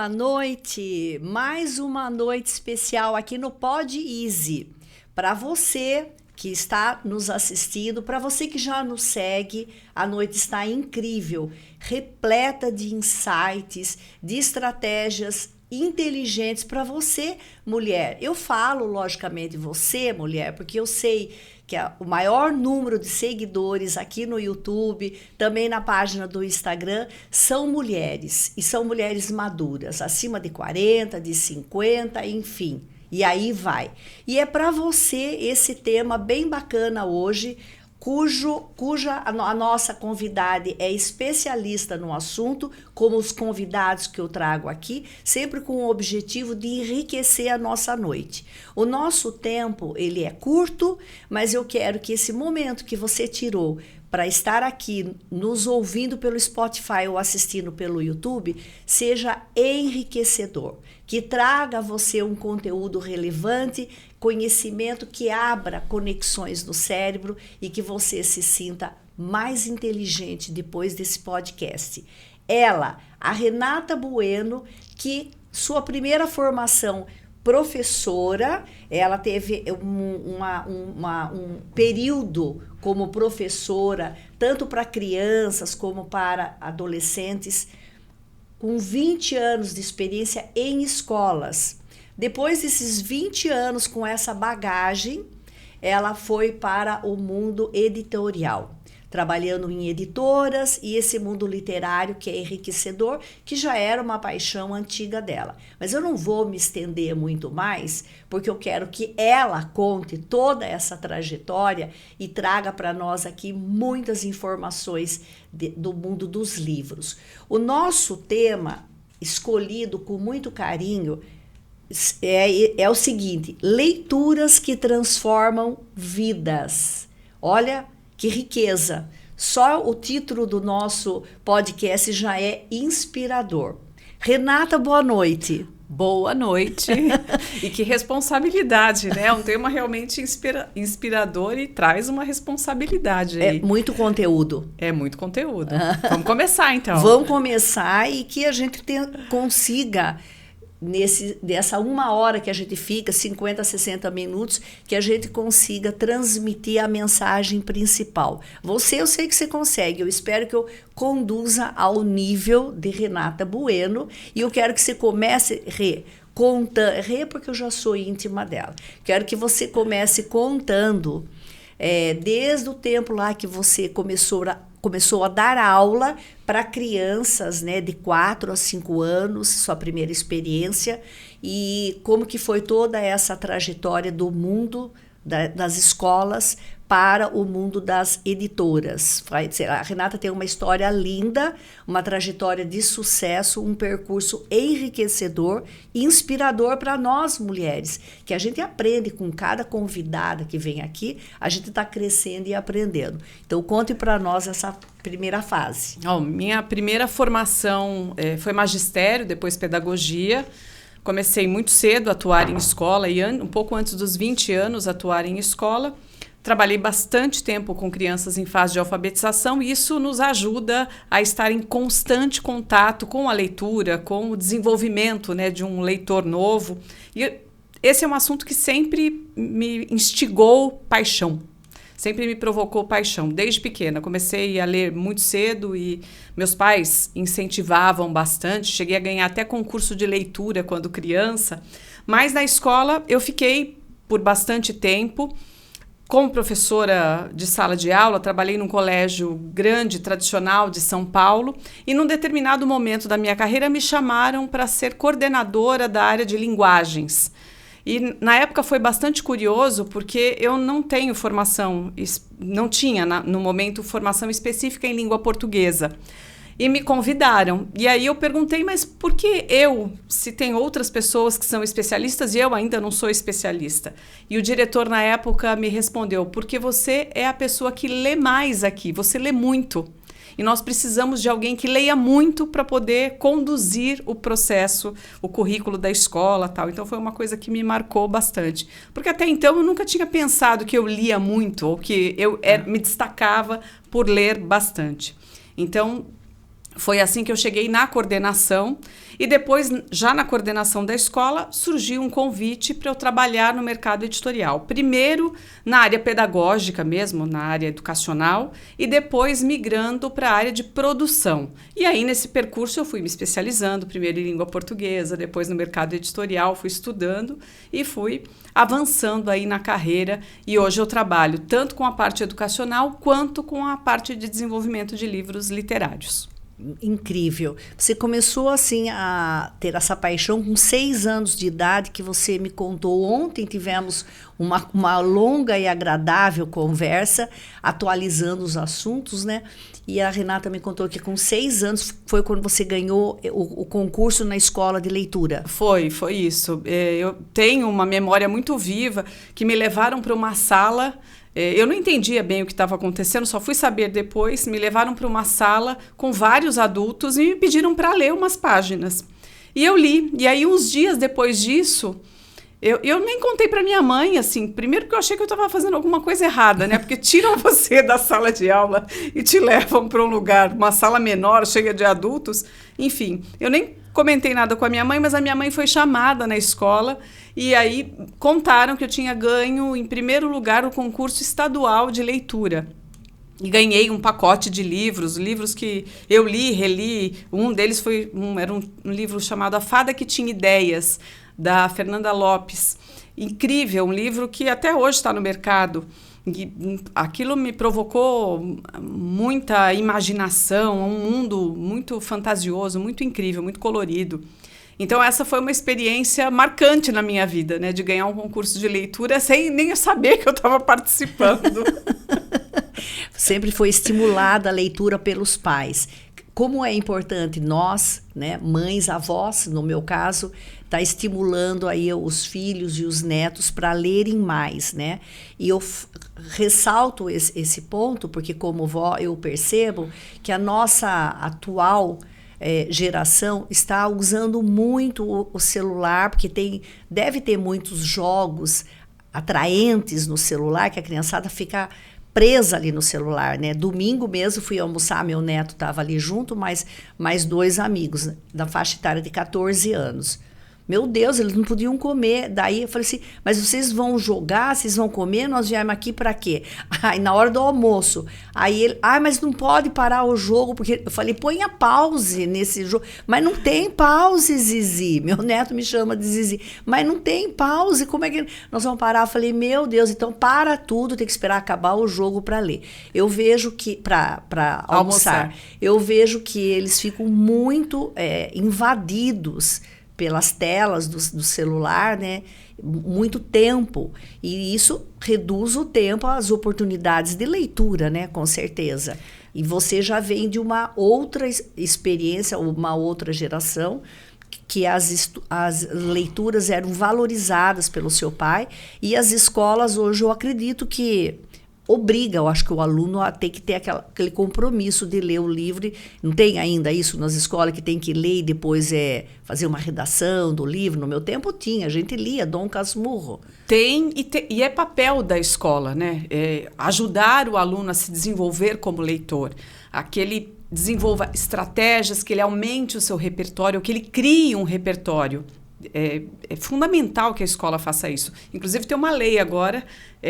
boa noite. Mais uma noite especial aqui no Pod Easy. Para você que está nos assistindo, para você que já nos segue, a noite está incrível, repleta de insights, de estratégias inteligentes para você, mulher. Eu falo, logicamente, você, mulher, porque eu sei que o maior número de seguidores aqui no YouTube, também na página do Instagram, são mulheres. E são mulheres maduras, acima de 40, de 50, enfim. E aí vai. E é para você esse tema bem bacana hoje, cuja a nossa convidada é especialista no assunto, como os convidados que eu trago aqui, sempre com o objetivo de enriquecer a nossa noite. O nosso tempo, ele é curto, mas eu quero que esse momento que você tirou para estar aqui nos ouvindo pelo Spotify ou assistindo pelo YouTube, seja enriquecedor, que traga a você um conteúdo relevante, conhecimento que abra conexões no cérebro e que você se sinta mais inteligente depois desse podcast. Ela, a Renata Bueno, que sua primeira formação professora, ela teve um período como professora, tanto para crianças como para adolescentes, com 20 anos de experiência em escolas. Depois desses 20 anos com essa bagagem, ela foi para o mundo editorial, trabalhando em editoras e esse mundo literário que é enriquecedor, que já era uma paixão antiga dela. Mas eu não vou me estender muito mais, porque eu quero que ela conte toda essa trajetória e traga para nós aqui muitas informações do mundo dos livros. O nosso tema, escolhido com muito carinho, é o seguinte: leituras que transformam vidas. Olha que riqueza! Só o título do nosso podcast já é inspirador. Renata, boa noite. Boa noite. E que responsabilidade, né? É um tema realmente inspirador e traz uma responsabilidade aí. É muito conteúdo. É muito conteúdo. Vamos começar, então. Vamos começar e que a gente consiga, dessa 1 hora que a gente fica, 50, 60 minutos, que a gente consiga transmitir a mensagem principal. Eu sei que você consegue, eu espero que eu conduza ao nível de Renata Bueno, e eu quero que você comece, porque eu já sou íntima dela, quero que você comece contando, desde o tempo lá que você começou a dar aula para crianças, né, de 4 a 5 anos, sua primeira experiência, e como que foi toda essa trajetória do mundo das escolas para o mundo das editoras. A Renata tem uma história linda, uma trajetória de sucesso, um percurso enriquecedor, inspirador para nós mulheres, que a gente aprende com cada convidada que vem aqui, a gente está crescendo e aprendendo. Então, conte para nós essa primeira fase. Minha primeira formação foi magistério, depois pedagogia. Comecei muito cedo a atuar em escola e um pouco antes dos 20 anos a atuar em escola. Trabalhei bastante tempo com crianças em fase de alfabetização e isso nos ajuda a estar em constante contato com a leitura, com o desenvolvimento, né, de um leitor novo. E esse é um assunto que sempre me instigou paixão, sempre me provocou paixão. Desde pequena, comecei a ler muito cedo e meus pais incentivavam bastante. Cheguei a ganhar até concurso de leitura quando criança. Mas na escola eu fiquei por bastante tempo. Como professora de sala de aula, trabalhei num colégio grande, tradicional de São Paulo, e num determinado momento da minha carreira me chamaram para ser coordenadora da área de linguagens. E na época foi bastante curioso, porque eu não tenho formação, não tinha no momento formação específica em língua portuguesa. E me convidaram. E aí eu perguntei, mas por que eu, se tem outras pessoas que são especialistas e eu ainda não sou especialista? E o diretor na época me respondeu, porque você é a pessoa que lê mais aqui, você lê muito. E nós precisamos de alguém que leia muito para poder conduzir o processo, o currículo da escola, tal. Então foi uma coisa que me marcou bastante. Porque até então eu nunca tinha pensado que eu lia muito ou que eu me destacava por ler bastante. Então Foi assim que eu cheguei na coordenação e depois, já na coordenação da escola, surgiu um convite para eu trabalhar no mercado editorial. Primeiro na área pedagógica mesmo, na área educacional, e depois migrando para a área de produção. E aí, nesse percurso, eu fui me especializando, primeiro em língua portuguesa, depois no mercado editorial, fui estudando e fui avançando aí na carreira. E hoje eu trabalho tanto com a parte educacional quanto com a parte de desenvolvimento de livros literários. Incrível. Você começou assim a ter essa paixão com 6 anos de idade, que você me contou ontem. Tivemos uma longa e agradável conversa, atualizando os assuntos, né? E a Renata me contou que com 6 anos foi quando você ganhou o concurso na escola de leitura. Foi isso. Eu tenho uma memória muito viva que me levaram para uma sala. Eu não entendia bem o que estava acontecendo, só fui saber depois. Me levaram para uma sala com vários adultos e me pediram para ler umas páginas. E eu li. E aí, uns dias depois disso, eu nem contei para minha mãe, assim. Primeiro porque eu achei que eu estava fazendo alguma coisa errada, né? Porque tiram você da sala de aula e te levam para um lugar, uma sala menor, cheia de adultos. Enfim, eu nem comentei nada com a minha mãe, mas a minha mãe foi chamada na escola. E aí contaram que eu tinha ganho, em primeiro lugar, o concurso estadual de leitura. E ganhei um pacote de livros que eu li, reli. Um deles era um livro chamado A Fada que Tinha Ideias, da Fernanda Lopes. Incrível, um livro que até hoje está no mercado. E aquilo me provocou muita imaginação, um mundo muito fantasioso, muito incrível, muito colorido. Então, essa foi uma experiência marcante na minha vida, né? De ganhar um concurso de leitura sem nem saber que eu estava participando. Sempre foi estimulada a leitura pelos pais. Como é importante nós, né, mães, avós, no meu caso, tá estimulando aí os filhos e os netos para lerem mais, né? E eu ressalto esse ponto, porque como vó eu percebo que a nossa atual geração está usando muito o celular, porque deve ter muitos jogos atraentes no celular, que a criançada fica presa ali no celular, né? Domingo mesmo fui almoçar, meu neto estava ali junto, mas mais 2 amigos, né, da faixa etária de 14 anos. Meu Deus, eles não podiam comer. Daí eu falei assim, mas vocês vão jogar, vocês vão comer, nós viemos aqui para quê? Aí na hora do almoço, aí ele, mas não pode parar o jogo, porque eu falei, põe a pause nesse jogo. Mas não tem pause, Zizi. Meu neto me chama de Zizi. Mas não tem pause, como é que nós vamos parar? Eu falei, meu Deus, então para tudo, tem que esperar acabar o jogo para ler. Eu vejo que, para almoçar, eu vejo que eles ficam muito invadidos pelas telas do celular, né? Muito tempo. E isso reduz o tempo, as oportunidades de leitura, né? Com certeza. E você já vem de uma outra experiência, uma outra geração, que as leituras eram valorizadas pelo seu pai. E as escolas hoje, eu acredito que obriga, eu acho que o aluno a ter que ter aquele compromisso de ler o livro. Não tem ainda isso nas escolas, que tem que ler e depois fazer uma redação do livro? No meu tempo tinha, a gente lia Dom Casmurro. Tem, e é papel da escola, né? Ajudar o aluno a se desenvolver como leitor, que ele desenvolva estratégias, que ele aumente o seu repertório, que ele crie um repertório. É fundamental que a escola faça isso. Inclusive, tem uma lei agora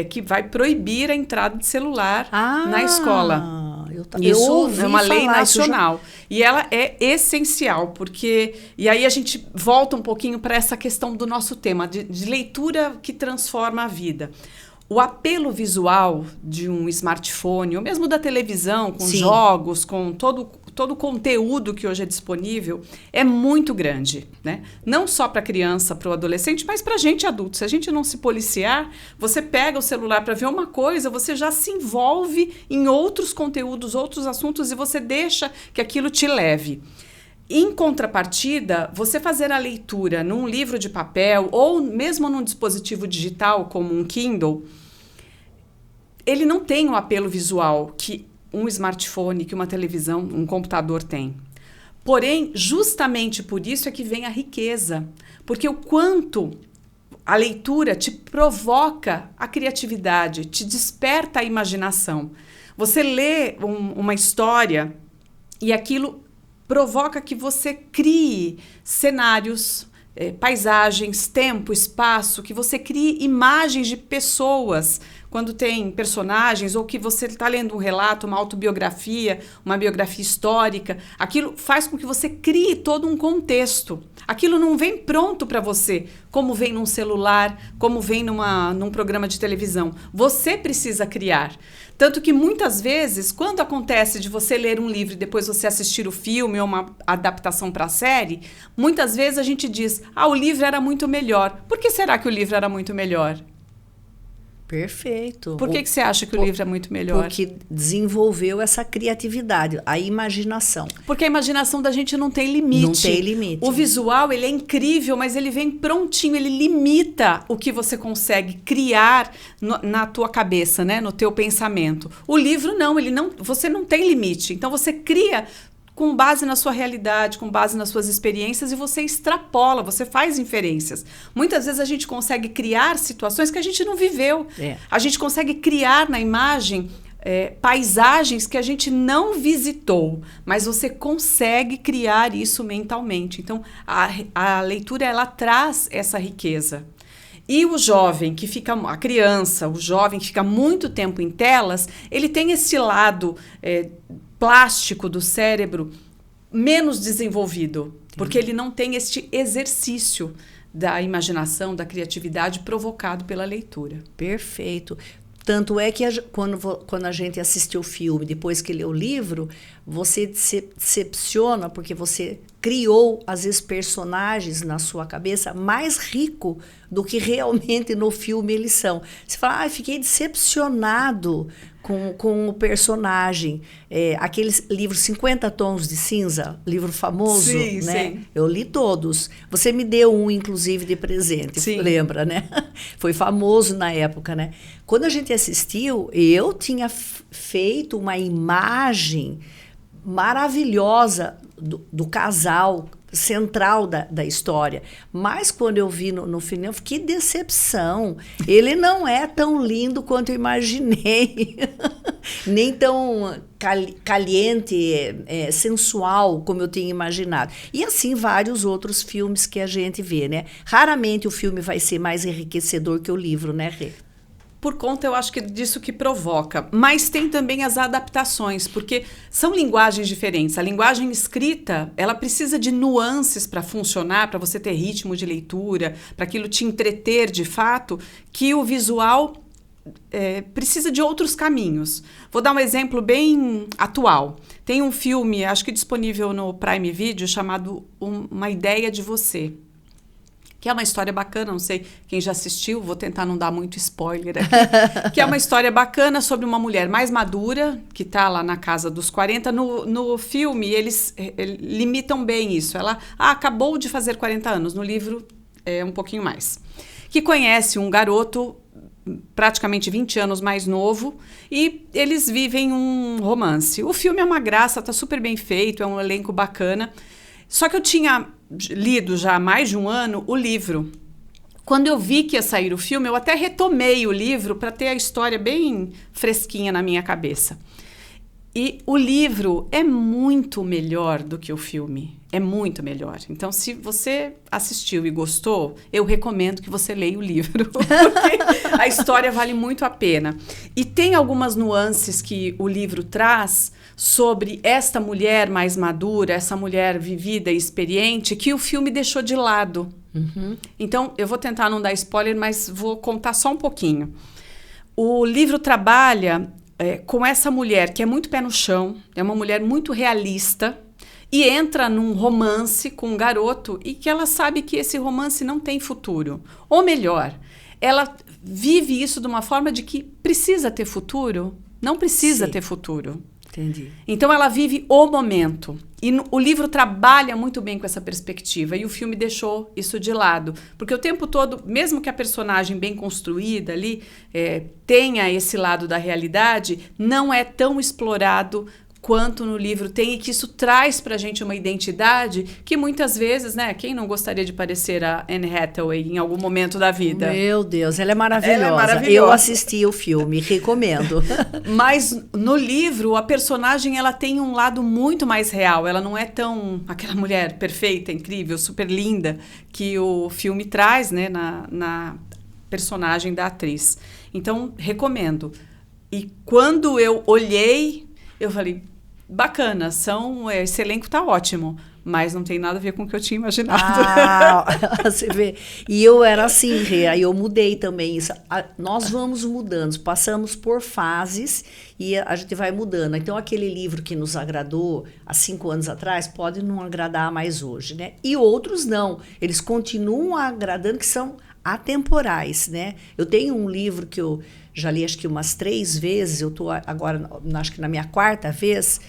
que vai proibir a entrada de celular na escola. Isso é uma lei nacional. E ela é essencial, porque... E aí a gente volta um pouquinho para essa questão do nosso tema, de leitura que transforma a vida. O apelo visual de um smartphone, ou mesmo da televisão, com Sim. jogos, com todo o conteúdo que hoje é disponível, é muito grande, né? Não só para a criança, para o adolescente, mas para a gente adulto. Se a gente não se policiar, você pega o celular para ver uma coisa, você já se envolve em outros conteúdos, outros assuntos, e você deixa que aquilo te leve. Em contrapartida, você fazer a leitura num livro de papel ou mesmo num dispositivo digital como um Kindle, ele não tem o apelo visual que um smartphone, que uma televisão, um computador tem. Porém, justamente por isso é que vem a riqueza, porque o quanto a leitura te provoca a criatividade, te desperta a imaginação. Você lê uma história e aquilo provoca que você crie cenários, paisagens, tempo, espaço, que você crie imagens de pessoas quando tem personagens, ou que você está lendo um relato, uma autobiografia, uma biografia histórica. Aquilo faz com que você crie todo um contexto. Aquilo não vem pronto para você, como vem num celular, como vem num programa de televisão. Você precisa criar. Tanto que muitas vezes, quando acontece de você ler um livro e depois você assistir o filme ou uma adaptação para a série, muitas vezes a gente diz, o livro era muito melhor. Por que será que o livro era muito melhor? Perfeito. Por que você acha que o livro é muito melhor? Porque desenvolveu essa criatividade, a imaginação. Porque a imaginação da gente não tem limite. Não tem limite. O visual, ele é incrível, mas ele vem prontinho, ele limita o que você consegue criar na tua cabeça, né? No teu pensamento. O livro não, você não tem limite. Então você cria com base na sua realidade, com base nas suas experiências, e você extrapola, você faz inferências. Muitas vezes a gente consegue criar situações que a gente não viveu. A gente consegue criar na imagem paisagens que a gente não visitou, mas você consegue criar isso mentalmente. Então, a leitura, ela traz essa riqueza. E o jovem que fica, a criança, o jovem que fica muito tempo em telas, ele tem esse lado plástico do cérebro menos desenvolvido, porque ele não tem este exercício da imaginação, da criatividade provocado pela leitura. Perfeito. Tanto é que quando a gente assistiu o filme, depois que lê o livro, você se decepciona porque você criou, às vezes, personagens na sua cabeça mais rico do que realmente no filme eles são. Você fala, fiquei decepcionado com o personagem. Aqueles livros 50 Tons de Cinza, livro famoso, sim, né? Sim. Eu li todos. Você me deu um, inclusive, de presente, sim. Lembra, né? Foi famoso na época, né? Quando a gente assistiu, eu tinha feito uma imagem maravilhosa do casal central da história. Mas quando eu vi no final, que decepção. Ele não é tão lindo quanto eu imaginei. Nem tão caliente, sensual como eu tinha imaginado. E assim vários outros filmes que a gente vê, né? Raramente o filme vai ser mais enriquecedor que o livro, né, Rê? Por conta, eu acho que disso que provoca. Mas tem também as adaptações, porque são linguagens diferentes. A linguagem escrita, ela precisa de nuances para funcionar, para você ter ritmo de leitura, para aquilo te entreter de fato, que o visual precisa de outros caminhos. Vou dar um exemplo bem atual. Tem um filme, acho que disponível no Prime Video, chamado Uma Ideia de Você. Que é uma história bacana, não sei quem já assistiu, vou tentar não dar muito spoiler aqui, que é uma história bacana sobre uma mulher mais madura, que está lá na casa dos 40. No filme, eles limitam bem isso. Ela acabou de fazer 40 anos, no livro é um pouquinho mais. Que conhece um garoto praticamente 20 anos mais novo, e eles vivem um romance. O filme é uma graça, está super bem feito, é um elenco bacana. Só que eu tinha lido já há mais de um ano o livro. Quando eu vi que ia sair o filme, eu até retomei o livro para ter a história bem fresquinha na minha cabeça. E o livro é muito melhor do que o filme. É muito melhor. Então, se você assistiu e gostou, eu recomendo que você leia o livro, porque a história vale muito a pena. E tem algumas nuances que o livro traz sobre esta mulher mais madura, essa mulher vivida e experiente, que o filme deixou de lado. Uhum. Então, eu vou tentar não dar spoiler, mas vou contar só um pouquinho. O livro trabalha com essa mulher que é muito pé no chão, é uma mulher muito realista, e entra num romance com um garoto e que ela sabe que esse romance não tem futuro. Ou melhor, ela vive isso de uma forma de que precisa ter futuro, não precisa Sim. ter futuro. Entendi. Então ela vive o momento. E o livro trabalha muito bem com essa perspectiva, e o filme deixou isso de lado. Porque o tempo todo, mesmo que a personagem bem construída ali tenha esse lado da realidade, não é tão explorado quanto no livro tem, e que isso traz pra gente uma identidade que muitas vezes, né, quem não gostaria de parecer a Anne Hathaway em algum momento da vida? Meu Deus, ela é maravilhosa. Ela é maravilhosa. Eu assisti o filme, recomendo. Mas no livro, a personagem ela tem um lado muito mais real. Ela não é tão aquela mulher perfeita, incrível, super linda que o filme traz, né, na personagem da atriz. Então, recomendo. E quando eu olhei, eu falei, bacana, esse elenco tá ótimo, mas não tem nada a ver com o que eu tinha imaginado. Você vê. E eu era assim, aí eu mudei também isso. Nós vamos mudando, passamos por fases e a gente vai mudando. Então, aquele livro que nos agradou há 5 anos atrás pode não agradar mais hoje, né? E outros não. Eles continuam agradando, que são atemporais, né? Eu tenho um livro que eu já li acho que umas 3 vezes, eu estou agora, acho que na minha 4ª vez,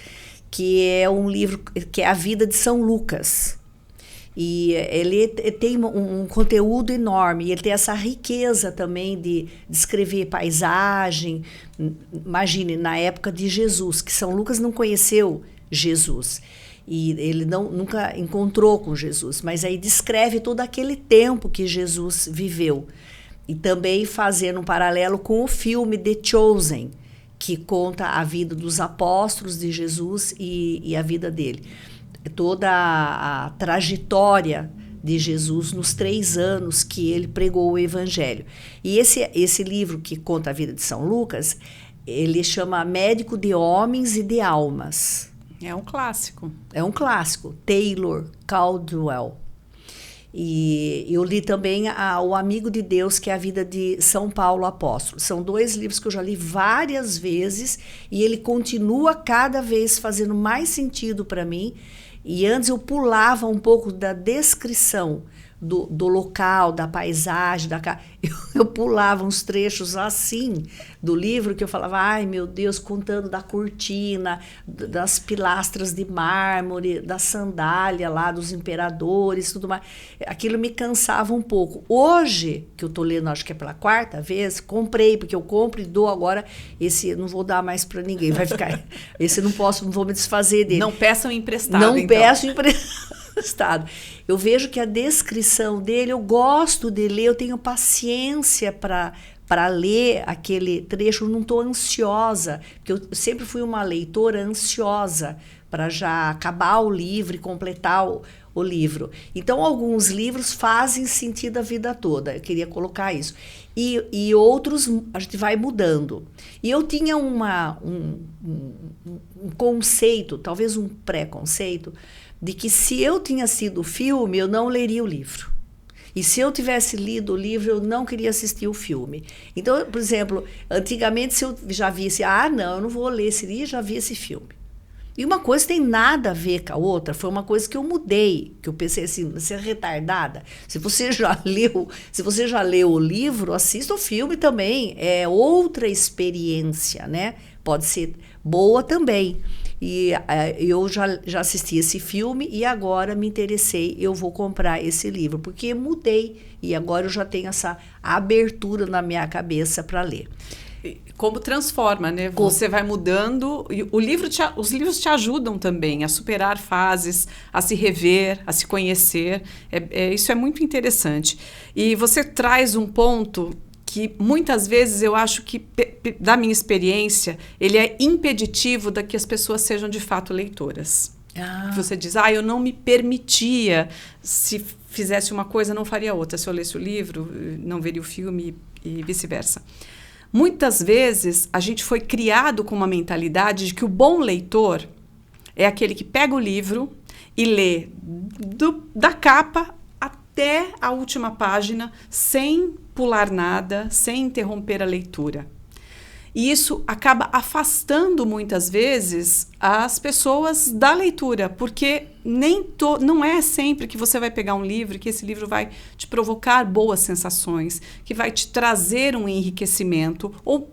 que é um livro que é A Vida de São Lucas. E ele tem um conteúdo enorme, ele tem essa riqueza também de descrever paisagem. Imagine, na época de Jesus, que São Lucas não conheceu Jesus. E ele nunca encontrou com Jesus, mas aí descreve todo aquele tempo que Jesus viveu. E também fazendo um paralelo com o filme The Chosen, que conta a vida dos apóstolos de Jesus e a vida dele. Toda a trajetória de Jesus nos 3 anos que ele pregou o evangelho. E esse livro que conta a vida de São Lucas, ele chama Médico de Homens e de Almas. É um clássico. É um clássico. Taylor Caldwell. E eu li também O Amigo de Deus, que é a vida de São Paulo Apóstolo. São 2 livros que eu já li várias vezes e ele continua cada vez fazendo mais sentido para mim. E antes eu pulava um pouco da descrição do local, da paisagem, eu pulava uns trechos assim do livro que eu falava, ai meu Deus, contando da cortina, das pilastras de mármore, da sandália lá dos imperadores, tudo mais. Aquilo me cansava um pouco. Hoje, que eu tô lendo, acho que é pela 4ª vez, comprei, porque eu compro e dou agora, esse não vou dar mais para ninguém, vai ficar, esse não vou me desfazer dele. Não peçam emprestado, Não então. peço emprestado. Eu vejo que a descrição dele, eu gosto de ler, eu tenho paciência para ler aquele trecho, eu não estou ansiosa, porque eu sempre fui uma leitora ansiosa para já acabar o livro e completar o livro. Então, alguns livros fazem sentido a vida toda, eu queria colocar isso. E outros a gente vai mudando. E eu tinha um conceito, talvez um preconceito, de que se eu tinha sido o filme, eu não leria o livro. E se eu tivesse lido o livro, eu não queria assistir o filme. Então, por exemplo, antigamente, se eu já visse, não, eu não vou ler esse livro, já vi esse filme. E uma coisa tem nada a ver com a outra, foi uma coisa que eu mudei, que eu pensei assim, você é retardada. Se você já leu o livro, assista o filme também, é outra experiência, né? Pode ser boa também. E eu já assisti esse filme e agora me interessei, eu vou comprar esse livro, porque mudei e agora eu já tenho essa abertura na minha cabeça para ler. Como transforma, né? Você vai mudando. E os livros te ajudam também a superar fases, a se rever, a se conhecer. Isso é muito interessante. E você traz um ponto que muitas vezes eu acho que, da minha experiência, ele é impeditivo de que as pessoas sejam de fato leitoras. Você diz, eu não me permitia, se fizesse uma coisa, não faria outra. Se eu lesse o livro, não veria o filme e vice-versa. Muitas vezes a gente foi criado com uma mentalidade de que o bom leitor é aquele que pega o livro e lê da capa até a última página, sem pular nada, sem interromper a leitura. E isso acaba afastando muitas vezes as pessoas da leitura, porque não é sempre que você vai pegar um livro e que esse livro vai te provocar boas sensações, que vai te trazer um enriquecimento, ou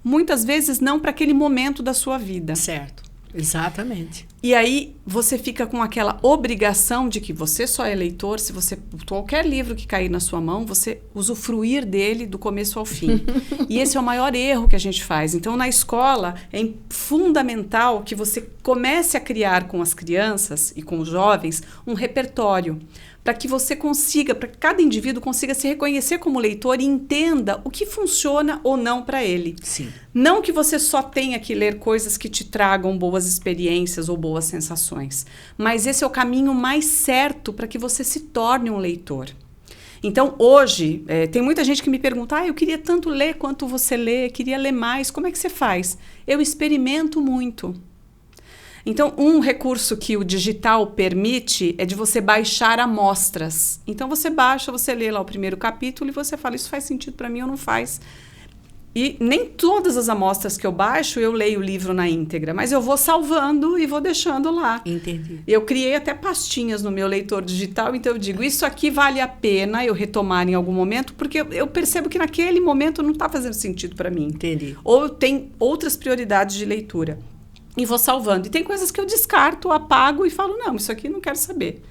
muitas vezes não para aquele momento da sua vida. Certo, exatamente. E aí você fica com aquela obrigação de que você só é leitor se você, qualquer livro que cair na sua mão, você usufruir dele do começo ao fim. E esse é o maior erro que a gente faz. Então, na escola, é fundamental que você comece a criar com as crianças e com os jovens um repertório, para que você consiga, para que cada indivíduo consiga se reconhecer como leitor e entenda o que funciona ou não para ele. Sim. Não que você só tenha que ler coisas que te tragam boas experiências ou boas sensações, mas esse é o caminho mais certo para que você se torne um leitor. Então, hoje, tem muita gente que me pergunta, eu queria tanto ler quanto você lê, queria ler mais, como é que você faz? Eu experimento muito. Então, um recurso que o digital permite é de você baixar amostras. Então, você baixa, você lê lá o primeiro capítulo e você fala, isso faz sentido para mim ou não faz. E nem todas as amostras que eu baixo, eu leio o livro na íntegra, mas eu vou salvando e vou deixando lá. Entendi. Eu criei até pastinhas no meu leitor digital, então eu digo, isso aqui vale a pena eu retomar em algum momento, porque eu percebo que naquele momento não está fazendo sentido para mim. Entendi. Ou tem outras prioridades de leitura. E vou salvando. E tem coisas que eu descarto, apago e falo, não, isso aqui não quero saber.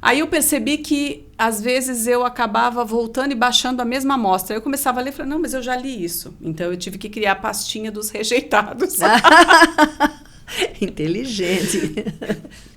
Aí eu percebi que, às vezes, eu acabava voltando e baixando a mesma amostra. Eu começava a ler e falei, não, mas eu já li isso. Então, eu tive que criar a pastinha dos rejeitados. Inteligente.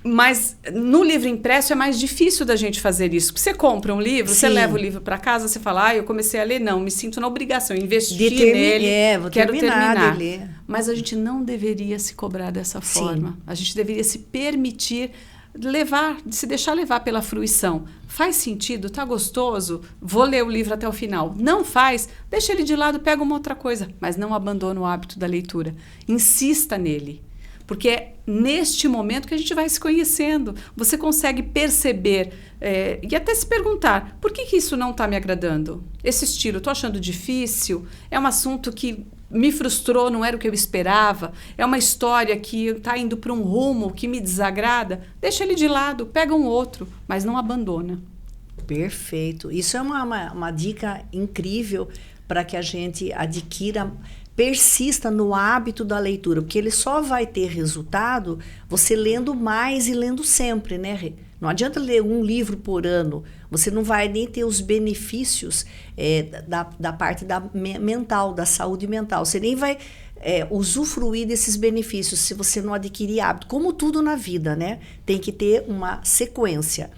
Mas no livro impresso é mais difícil da gente fazer isso. Porque você compra um livro, Sim. Você leva o livro para casa, você fala, eu comecei a ler, não, me sinto na obrigação, investir nele, vou quero terminar. de ler. Mas a gente não deveria se cobrar dessa forma. A gente deveria se permitir levar, se deixar levar pela fruição. Faz sentido? Tá gostoso? Vou ler o livro até o final. Não faz? Deixa ele de lado, pega uma outra coisa. Mas não abandona o hábito da leitura. Insista nele. Porque é neste momento que a gente vai se conhecendo. Você consegue perceber e até se perguntar, por que isso não está me agradando? Esse estilo, estou achando difícil? É um assunto que me frustrou, não era o que eu esperava? É uma história que está indo para um rumo que me desagrada? Deixa ele de lado, pega um outro, mas não abandona. Perfeito. Isso é uma dica incrível para que a gente adquira, persista no hábito da leitura, porque ele só vai ter resultado você lendo mais e lendo sempre, né, Rê? Não adianta ler um livro por ano, você não vai nem ter os benefícios da parte mental, da saúde mental. Você nem vai usufruir desses benefícios se você não adquirir hábito. Como tudo na vida, né? Tem que ter uma sequência.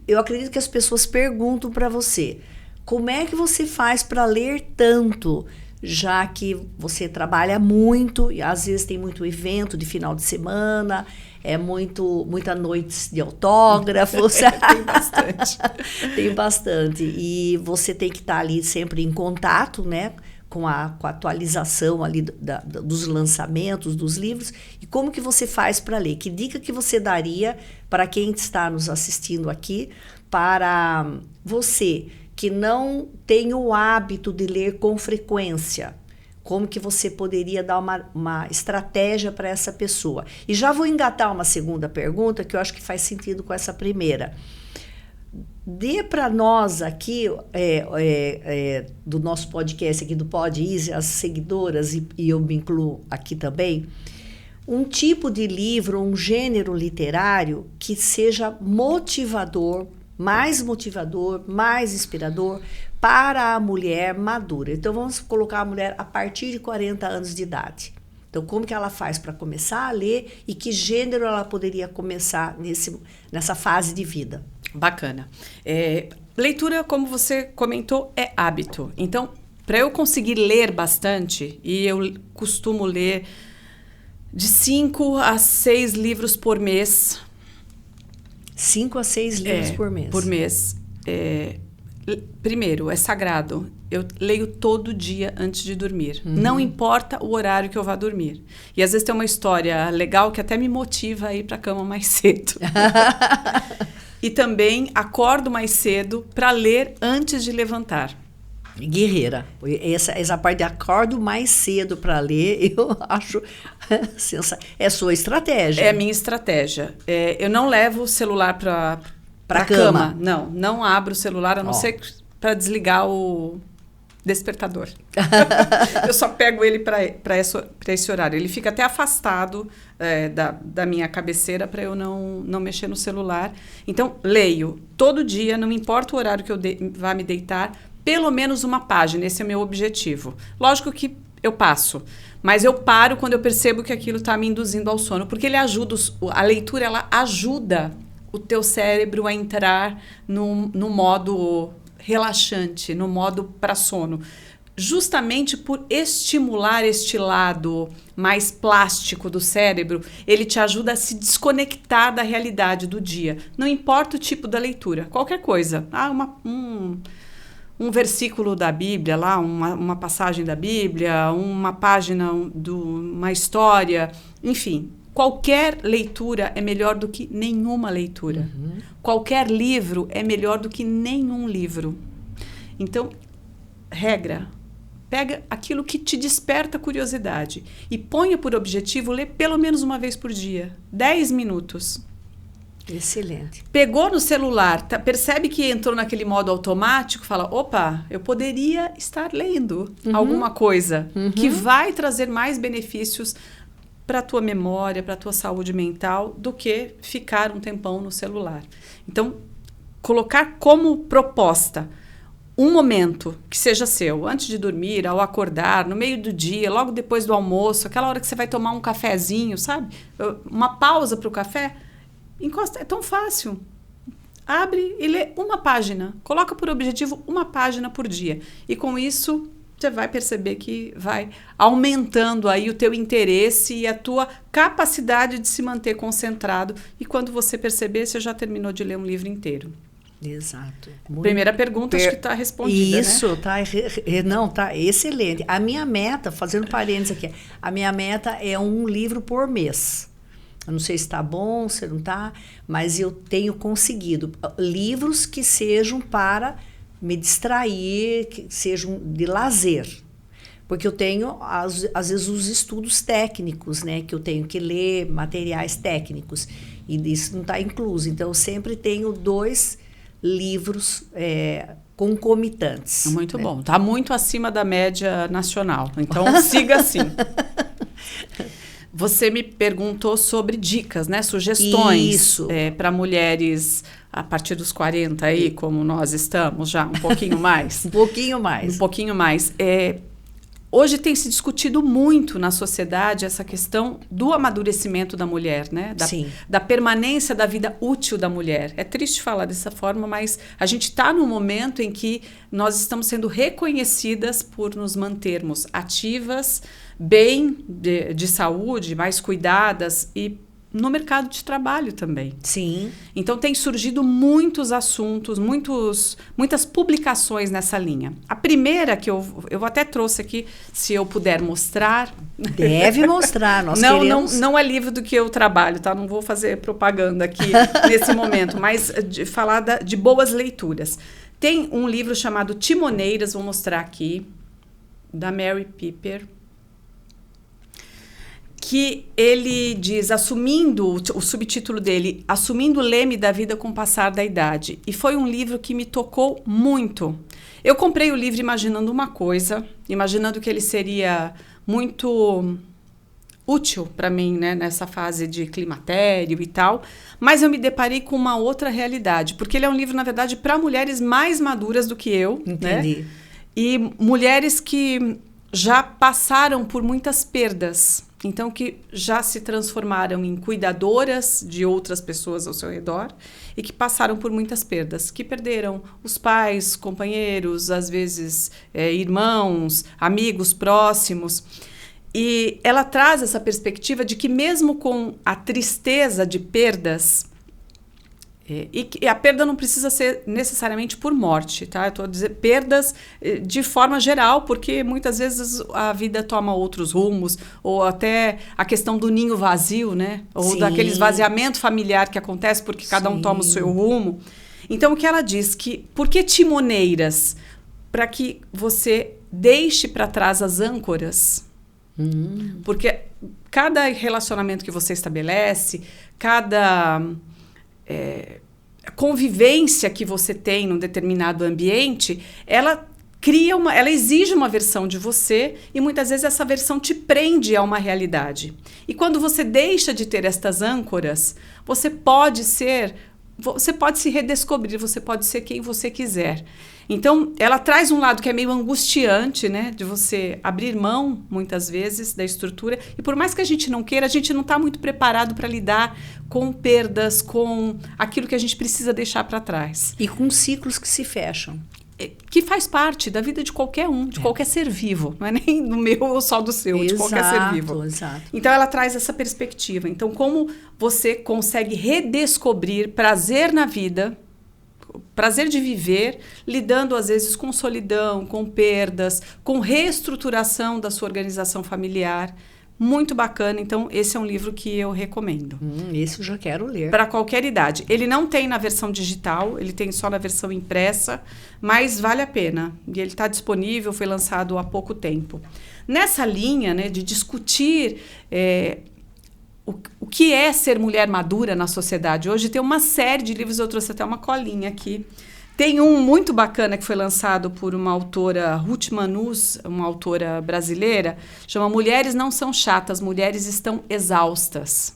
Eu acredito que as pessoas perguntam para você, como é que você faz para ler tanto? Já que você trabalha muito e às vezes tem muito evento de final de semana, muita noites de autógrafos. Tem bastante. Tem bastante. E você tem que estar ali sempre em contato, né, com a atualização ali dos lançamentos dos livros. E como que você faz para ler? Que dica que você daria para quem está nos assistindo aqui, para você que não tem o hábito de ler com frequência? Como que você poderia dar uma estratégia para essa pessoa? E já vou engatar uma segunda pergunta, que eu acho que faz sentido com essa primeira. Dê para nós aqui, do nosso podcast, aqui do Pod Easy, as seguidoras, e eu me incluo aqui também, um tipo de livro, um gênero literário que seja motivador, mais inspirador para a mulher madura. Então, vamos colocar a mulher a partir de 40 anos de idade. Então, como que ela faz para começar a ler e que gênero ela poderia começar nessa fase de vida? Bacana. Leitura, como você comentou, é hábito. Então, para eu conseguir ler bastante, e eu costumo ler de 5 a 6 livros por mês. 5 a 6 livros por mês. Por mês. Primeiro, é sagrado. Eu leio todo dia antes de dormir. Uhum. Não importa o horário que eu vá dormir. E às vezes tem uma história legal que até me motiva a ir para a cama mais cedo. E também acordo mais cedo para ler antes de levantar. Guerreira. Essa parte de acordo mais cedo para ler, eu acho sensacional. É sua estratégia. É a minha estratégia. Eu não levo o celular para a cama. Não abro o celular, a não ser para desligar despertador. Eu só pego ele para esse horário. Ele fica até afastado da minha cabeceira para eu não mexer no celular. Então, leio todo dia, não importa o horário que eu vá me deitar, pelo menos uma página. Esse é o meu objetivo. Lógico que eu passo, mas eu paro quando eu percebo que aquilo está me induzindo ao sono, porque ele ajuda, a leitura ela ajuda o teu cérebro a entrar no modo relaxante, no modo para sono, justamente por estimular este lado mais plástico do cérebro. Ele te ajuda a se desconectar da realidade do dia, não importa o tipo da leitura, qualquer coisa. Um versículo da Bíblia, lá, uma passagem da Bíblia, uma página uma história, enfim. Qualquer leitura é melhor do que nenhuma leitura. Uhum. Qualquer livro é melhor do que nenhum livro. Então, regra, pega aquilo que te desperta curiosidade e ponha por objetivo ler pelo menos uma vez por dia, 10 minutos. Excelente. Pegou no celular, percebe que entrou naquele modo automático, fala, opa, eu poderia estar lendo alguma coisa que vai trazer mais benefícios para a tua memória, para a tua saúde mental, do que ficar um tempão no celular. Então, colocar como proposta um momento que seja seu, antes de dormir, ao acordar, no meio do dia, logo depois do almoço, aquela hora que você vai tomar um cafezinho, sabe? Uma pausa para o café, encosta, é tão fácil. Abre e lê uma página. Coloca por objetivo uma página por dia. E com isso, você vai perceber que vai aumentando aí o teu interesse e a tua capacidade de se manter concentrado. E quando você perceber, você já terminou de ler um livro inteiro. Exato. Primeira pergunta, acho que está respondida, isso, né? Não, tá excelente. A minha meta, fazendo parênteses aqui, a minha meta é um livro por mês. Eu não sei se está bom, se não está, mas eu tenho conseguido livros que sejam para me distrair, que sejam de lazer. Porque eu tenho, às vezes, os estudos técnicos, né? Que eu tenho que ler, materiais técnicos. E isso não está incluso. Então, eu sempre tenho 2 livros concomitantes. Muito bom. Está muito acima da média nacional. Então, siga assim. Você me perguntou sobre dicas, né? Sugestões para mulheres a partir dos 40 aí, como nós estamos já, um pouquinho mais. Um pouquinho mais. Um pouquinho mais. Hoje tem se discutido muito na sociedade essa questão do amadurecimento da mulher, né? Da permanência da vida útil da mulher. É triste falar dessa forma, mas a gente está num momento em que nós estamos sendo reconhecidas por nos mantermos ativas, bem de saúde, mais cuidadas e no mercado de trabalho também. Sim. Então, tem surgido muitos assuntos, muitas publicações nessa linha. A primeira que eu até trouxe aqui, se eu puder mostrar. Deve mostrar, nós queremos. Não é livro do que eu trabalho, tá? Não vou fazer propaganda aqui nesse momento, mas falar de boas leituras. Tem um livro chamado Timoneiras, vou mostrar aqui, da Mary Pipper, que ele diz, o subtítulo dele, Assumindo o Leme da Vida com o Passar da Idade. E foi um livro que me tocou muito. Eu comprei o livro imaginando uma coisa, imaginando que ele seria muito útil para mim, né, nessa fase de climatério e tal, mas eu me deparei com uma outra realidade, porque ele é um livro, na verdade, para mulheres mais maduras do que eu. Entendi. Né? E mulheres que já passaram por muitas perdas. Então, que já se transformaram em cuidadoras de outras pessoas ao seu redor e que passaram por muitas perdas, que perderam os pais, companheiros, às vezes irmãos, amigos próximos. E ela traz essa perspectiva de que mesmo com a tristeza de perdas, e a perda não precisa ser necessariamente por morte, tá? Eu estou a dizer perdas de forma geral, porque muitas vezes a vida toma outros rumos, ou até a questão do ninho vazio, né? Ou Sim. daquele esvaziamento familiar que acontece porque cada um toma o seu rumo. Então, o que ela diz que, por que timoneiras? Para que você deixe para trás as âncoras. Porque cada relacionamento que você estabelece, cada convivência que você tem num determinado ambiente, ela ela exige uma versão de você e muitas vezes essa versão te prende a uma realidade. E quando você deixa de ter estas âncoras, você pode se redescobrir, você pode ser quem você quiser. Então, ela traz um lado que é meio angustiante, né? De você abrir mão, muitas vezes, da estrutura. E por mais que a gente não queira, a gente não está muito preparado para lidar com perdas, com aquilo que a gente precisa deixar para trás. E com ciclos que se fecham. Que faz parte da vida de qualquer um, de qualquer ser vivo. Não é nem do meu ou só do seu, de qualquer ser vivo. Exato. Então, ela traz essa perspectiva. Então, como você consegue redescobrir prazer na vida, prazer de viver, lidando às vezes com solidão, com perdas, com reestruturação da sua organização familiar. Muito bacana. Então, esse é um livro que eu recomendo. Esse eu já quero ler. Para qualquer idade. Ele não tem na versão digital, ele tem só na versão impressa, mas vale a pena. E ele está disponível, foi lançado há pouco tempo. Nessa linha, né, de discutir o que é ser mulher madura na sociedade. Hoje tem uma série de livros, eu trouxe até uma colinha aqui. Tem um muito bacana que foi lançado por uma autora, Ruth Manus, uma autora brasileira, chama Mulheres Não São Chatas, Mulheres Estão Exaustas.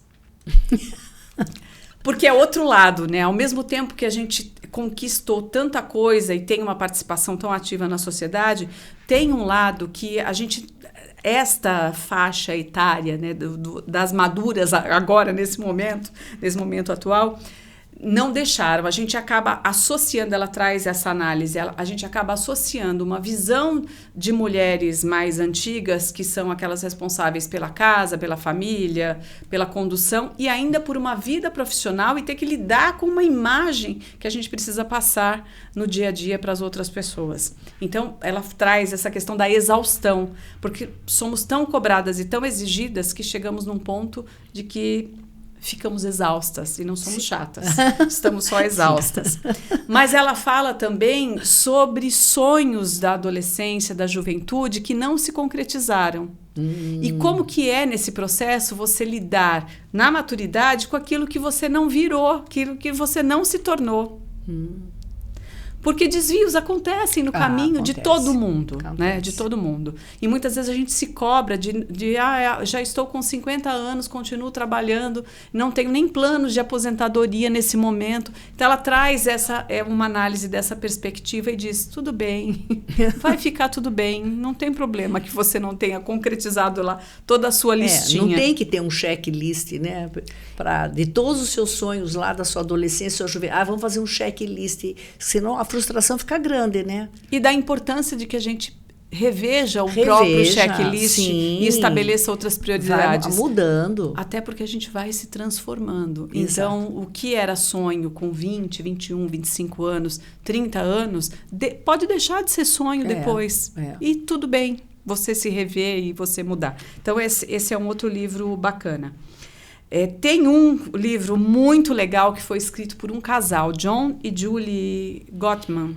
Porque é outro lado, né? Ao mesmo tempo que a gente conquistou tanta coisa e tem uma participação tão ativa na sociedade, tem um lado que a gente... Esta faixa etária, né, das maduras agora, nesse momento atual, não deixaram. A gente acaba associando, ela traz essa análise, a gente acaba associando uma visão de mulheres mais antigas, que são aquelas responsáveis pela casa, pela família, pela condução, e ainda por uma vida profissional e ter que lidar com uma imagem que a gente precisa passar no dia a dia para as outras pessoas. Então, ela traz essa questão da exaustão, porque somos tão cobradas e tão exigidas que chegamos num ponto de que ficamos exaustas e não somos chatas, estamos só exaustas. Mas ela fala também sobre sonhos da adolescência, da juventude que não se concretizaram. E como que é nesse processo você lidar na maturidade com aquilo que você não virou, aquilo que você não se tornou. Porque desvios acontecem no caminho de todo mundo, né? De todo mundo. E muitas vezes a gente se cobra já estou com 50 anos, continuo trabalhando, não tenho nem planos de aposentadoria nesse momento. Então ela traz uma análise dessa perspectiva e diz, tudo bem, vai ficar tudo bem, não tem problema que você não tenha concretizado lá toda a sua listinha. Não tem que ter um checklist, né? De todos os seus sonhos lá da sua adolescência, sua juventude. Vamos fazer um checklist, senão a frustração fica grande, né? E da importância de que a gente reveja o próprio checklist, sim, e estabeleça outras prioridades. Vai mudando. Até porque a gente vai se transformando. Exato. Então, o que era sonho com 20, 21, 25 anos, 30 anos, pode deixar de ser sonho depois. E tudo bem, você se rever e você mudar. Então, esse é um outro livro bacana. Tem um livro muito legal que foi escrito por um casal, John e Julie Gottman,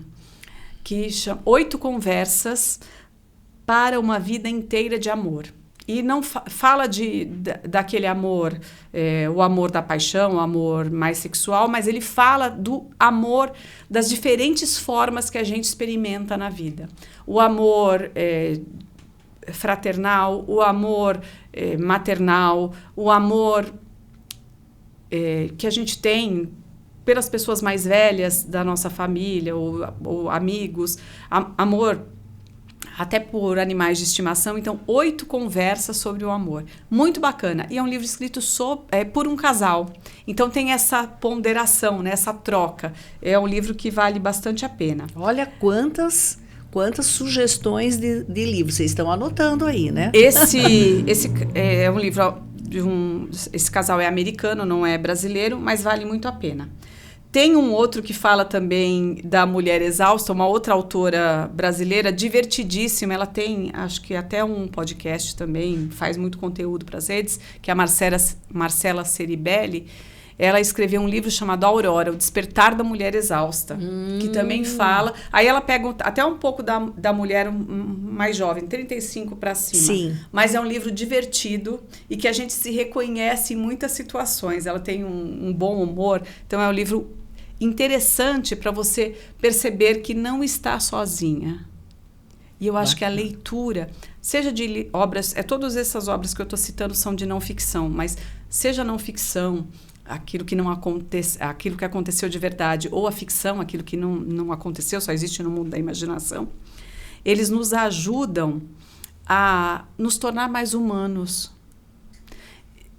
que chama 8 Conversas para uma Vida Inteira de Amor. E não fala daquele amor, o amor da paixão, o amor mais sexual, mas ele fala do amor, das diferentes formas que a gente experimenta na vida. O amor fraternal, o amor maternal, o amor que a gente tem pelas pessoas mais velhas da nossa família ou amigos, amor até por animais de estimação. Então, 8 conversas sobre o amor. Muito bacana. E é um livro escrito por um casal. Então, tem essa ponderação, né? Essa troca. É um livro que vale bastante a pena. Olha quantas sugestões de livros. Vocês estão anotando aí, né? Esse é um livro... Esse casal é americano, não é brasileiro, mas vale muito a pena. Tem um outro que fala também da mulher exausta, uma outra autora brasileira, divertidíssima. Ela tem, acho que até um podcast também, faz muito conteúdo para as redes, que é a Marcela Ceribelli. Ela escreveu um livro chamado Aurora, O Despertar da Mulher Exausta, que também fala... Aí ela pega até um pouco da mulher mais jovem, 35 para cima. Sim. Mas é um livro divertido e que a gente se reconhece em muitas situações. Ela tem um bom humor. Então, é um livro interessante para você perceber que não está sozinha. E eu acho que a leitura, seja de obras, todas essas obras que eu estou citando são de não ficção, mas seja não ficção, aquilo que não acontece, aquilo que aconteceu de verdade, ou a ficção, aquilo que não aconteceu, só existe no mundo da imaginação, eles nos ajudam a nos tornar mais humanos.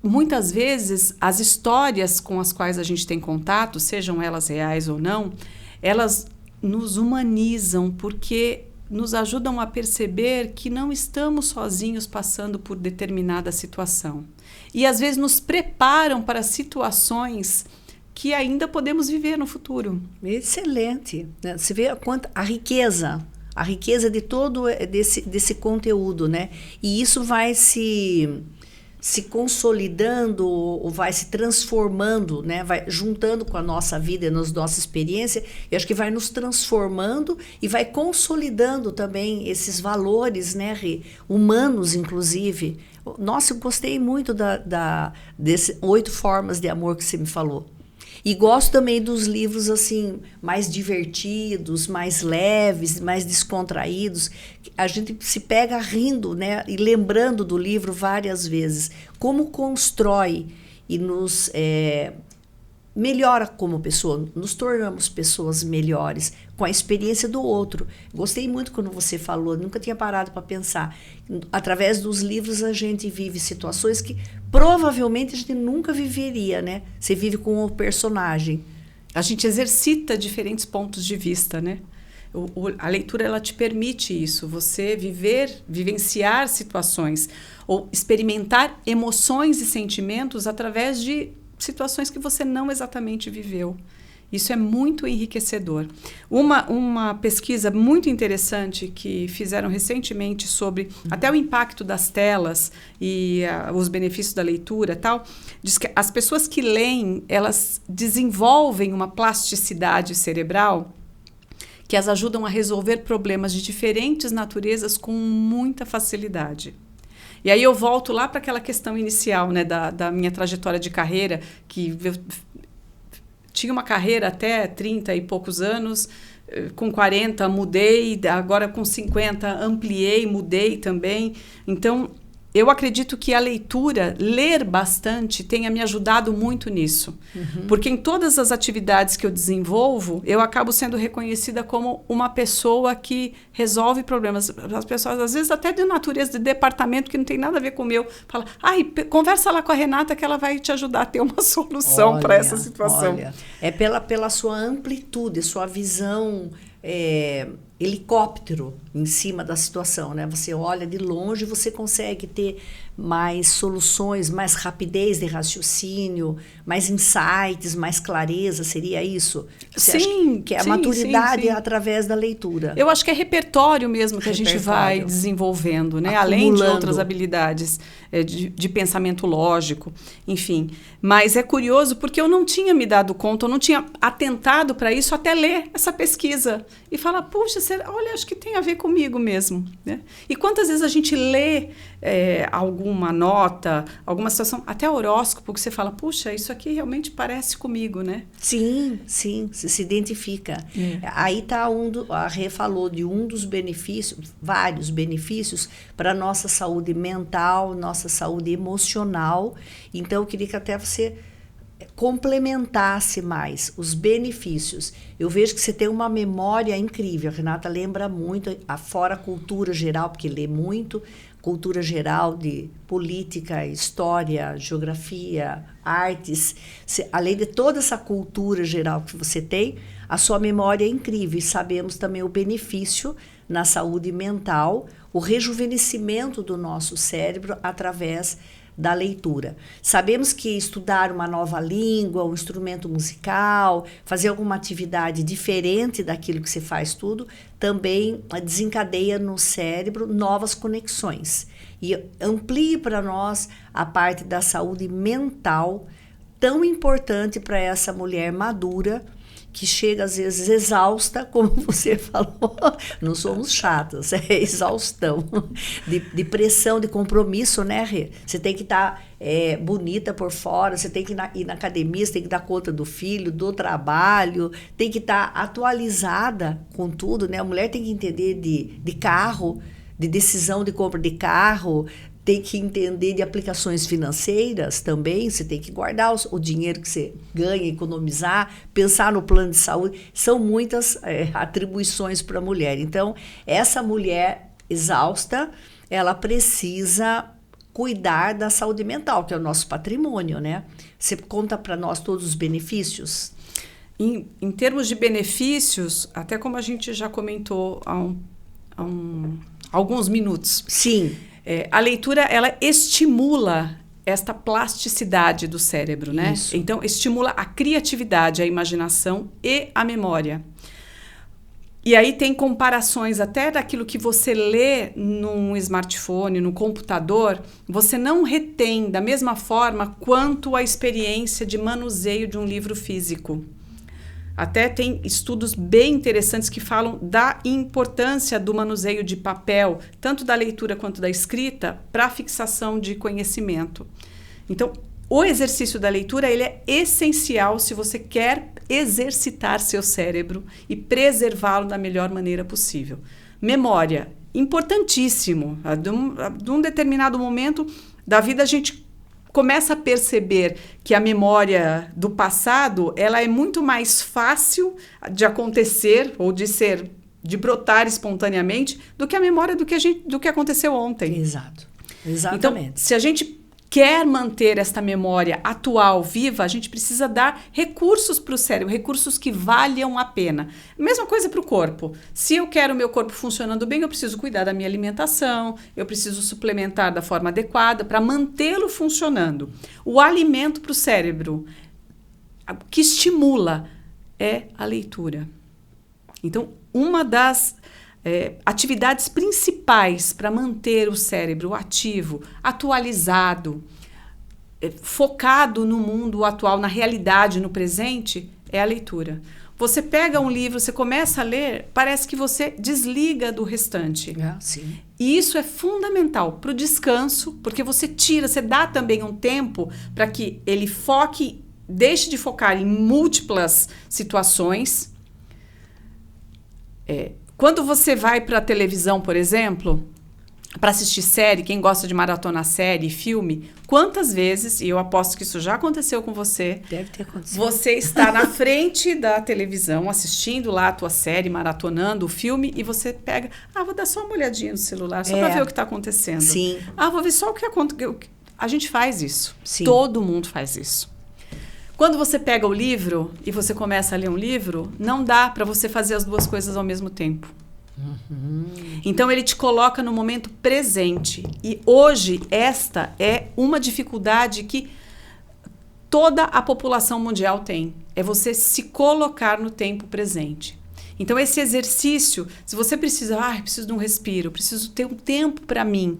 Muitas vezes, as histórias com as quais a gente tem contato, sejam elas reais ou não, elas nos humanizam, porque nos ajudam a perceber que não estamos sozinhos passando por determinada situação. E, às vezes, nos preparam para situações que ainda podemos viver no futuro. Excelente. Você vê a riqueza de todo desse conteúdo, né? E isso vai se consolidando, ou vai se transformando, né? Vai juntando com a nossa vida, nas nossa experiência, e acho que vai nos transformando e vai consolidando também esses valores, né, humanos, inclusive. Nossa, eu gostei muito desse 8 formas de amor que você me falou. E gosto também dos livros assim mais divertidos, mais leves, mais descontraídos. A gente se pega rindo, né, e lembrando do livro várias vezes. Como constrói e nos melhora como pessoa, nos tornamos pessoas melhores com a experiência do outro. Gostei muito quando você falou, nunca tinha parado para pensar. Através dos livros a gente vive situações que provavelmente a gente nunca viveria, né? Você vive com o personagem. A gente exercita diferentes pontos de vista, né? A leitura, ela te permite isso, você vivenciar situações ou experimentar emoções e sentimentos através de situações que você não exatamente viveu. Isso é muito enriquecedor. Uma pesquisa muito interessante que fizeram recentemente sobre até o impacto das telas e os benefícios da leitura, tal, diz que as pessoas que leem, elas desenvolvem uma plasticidade cerebral que as ajudam a resolver problemas de diferentes naturezas com muita facilidade. E aí eu volto lá para aquela questão inicial, né, da minha trajetória de carreira, que eu tinha uma carreira até 30 e poucos anos, com 40 mudei, agora com 50 ampliei, mudei também. Então, eu acredito que a leitura, ler bastante, tenha me ajudado muito nisso. Uhum. Porque em todas as atividades que eu desenvolvo, eu acabo sendo reconhecida como uma pessoa que resolve problemas. As pessoas, às vezes, até de natureza, de departamento, que não tem nada a ver com o meu, falam, conversa lá com a Renata que ela vai te ajudar a ter uma solução para essa situação. Olha, é pela sua amplitude, sua visão helicóptero em cima da situação, né? Você olha de longe e você consegue ter mais soluções, mais rapidez de raciocínio, mais insights, mais clareza, seria isso? Você acha que é a maturidade através da leitura. Eu acho que é repertório mesmo que a gente vai desenvolvendo, né? Além de outras habilidades de pensamento lógico, enfim. Mas é curioso porque eu não tinha me dado conta, eu não tinha atentado para isso até ler essa pesquisa e falar, puxa, olha, acho que tem a ver comigo mesmo, né? E quantas vezes a gente lê alguma nota, alguma situação, até horóscopo, que você fala, puxa, isso aqui realmente parece comigo, né? Sim, você se identifica. Aí está a Rê falou de um dos benefícios, vários benefícios para a nossa saúde mental, nossa saúde emocional. Então, eu queria que até você complementasse mais os benefícios. Eu vejo que você tem uma memória incrível. A Renata lembra muito, fora a cultura geral, porque lê muito, cultura geral de política, história, geografia, artes. Além de toda essa cultura geral que você tem, a sua memória é incrível. E sabemos também o benefício na saúde mental, o rejuvenescimento do nosso cérebro através da leitura. Sabemos que estudar uma nova língua, um instrumento musical, fazer alguma atividade diferente daquilo que você faz tudo, também desencadeia no cérebro novas conexões. E amplie para nós a parte da saúde mental, tão importante para essa mulher madura que chega às vezes exausta, como você falou, não somos chatas, é exaustão, de pressão, de compromisso, né, Rê? Você tem que estar bonita por fora, você tem que ir na academia, você tem que dar conta do filho, do trabalho, tem que estar atualizada com tudo, né? A mulher tem que entender de carro, de decisão de compra de carro, tem que entender de aplicações financeiras também, você tem que guardar o dinheiro que você ganha, economizar, pensar no plano de saúde. São muitas atribuições para a mulher. Então, essa mulher exausta, ela precisa cuidar da saúde mental, que é o nosso patrimônio, né? Você conta para nós todos os benefícios? Em termos de benefícios, até como a gente já comentou há alguns minutos. Sim. A leitura, ela estimula esta plasticidade do cérebro, né? Isso. Então, estimula a criatividade, a imaginação e a memória. E aí tem comparações até daquilo que você lê num smartphone, no computador, você não retém da mesma forma quanto a experiência de manuseio de um livro físico. Até tem estudos bem interessantes que falam da importância do manuseio de papel, tanto da leitura quanto da escrita, para a fixação de conhecimento. Então, o exercício da leitura ele é essencial se você quer exercitar seu cérebro e preservá-lo da melhor maneira possível. Memória, importantíssimo. De um determinado momento da vida, a gente começa a perceber que a memória do passado ela é muito mais fácil de acontecer ou de brotar espontaneamente do que a memória do que aconteceu ontem. Exato. Exatamente. Então, se a gente quer manter esta memória atual viva, a gente precisa dar recursos para o cérebro, recursos que valham a pena. Mesma coisa para o corpo. Se eu quero o meu corpo funcionando bem, eu preciso cuidar da minha alimentação, eu preciso suplementar da forma adequada para mantê-lo funcionando. O alimento para o cérebro que estimula é a leitura. Então, uma das atividades principais para manter o cérebro ativo, atualizado, focado no mundo atual, na realidade, no presente, é a leitura. Você pega um livro, você começa a ler, parece que você desliga do restante. Sim. E isso é fundamental para o descanso, porque você dá também um tempo para que ele deixe de focar em múltiplas situações. Quando você vai para a televisão, por exemplo, para assistir série, quem gosta de maratonar série, filme, quantas vezes, e eu aposto que isso já aconteceu com você, deve ter acontecido. Você está na frente da televisão, assistindo lá a tua série, maratonando o filme, e você pega, vou dar só uma olhadinha no celular, só para ver o que está acontecendo. Sim. Vou ver só o que aconteceu. A gente faz isso. Sim. Todo mundo faz isso. Quando você pega o livro e você começa a ler um livro, não dá para você fazer as duas coisas ao mesmo tempo. Uhum. Então, ele te coloca no momento presente. E hoje, esta é uma dificuldade que toda a população mundial tem. É você se colocar no tempo presente. Então, esse exercício, se você precisa, preciso de um respiro, preciso ter um tempo para mim,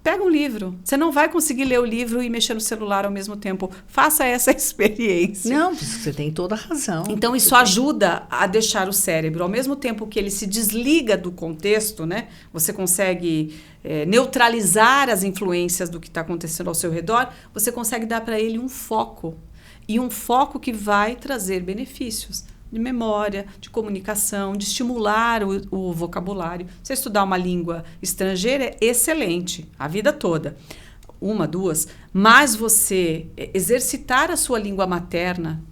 pega um livro. Você não vai conseguir ler o livro e mexer no celular ao mesmo tempo. Faça essa experiência. Não, você tem toda a razão. Então, isso ajuda a deixar o cérebro, ao mesmo tempo que ele se desliga do contexto, né? Você consegue neutralizar as influências do que está acontecendo ao seu redor, você consegue dar para ele um foco. E um foco que vai trazer benefícios de memória, de comunicação, de estimular o vocabulário. Você estudar uma língua estrangeira é excelente, a vida toda. 1, 2, mas você exercitar a sua língua materna,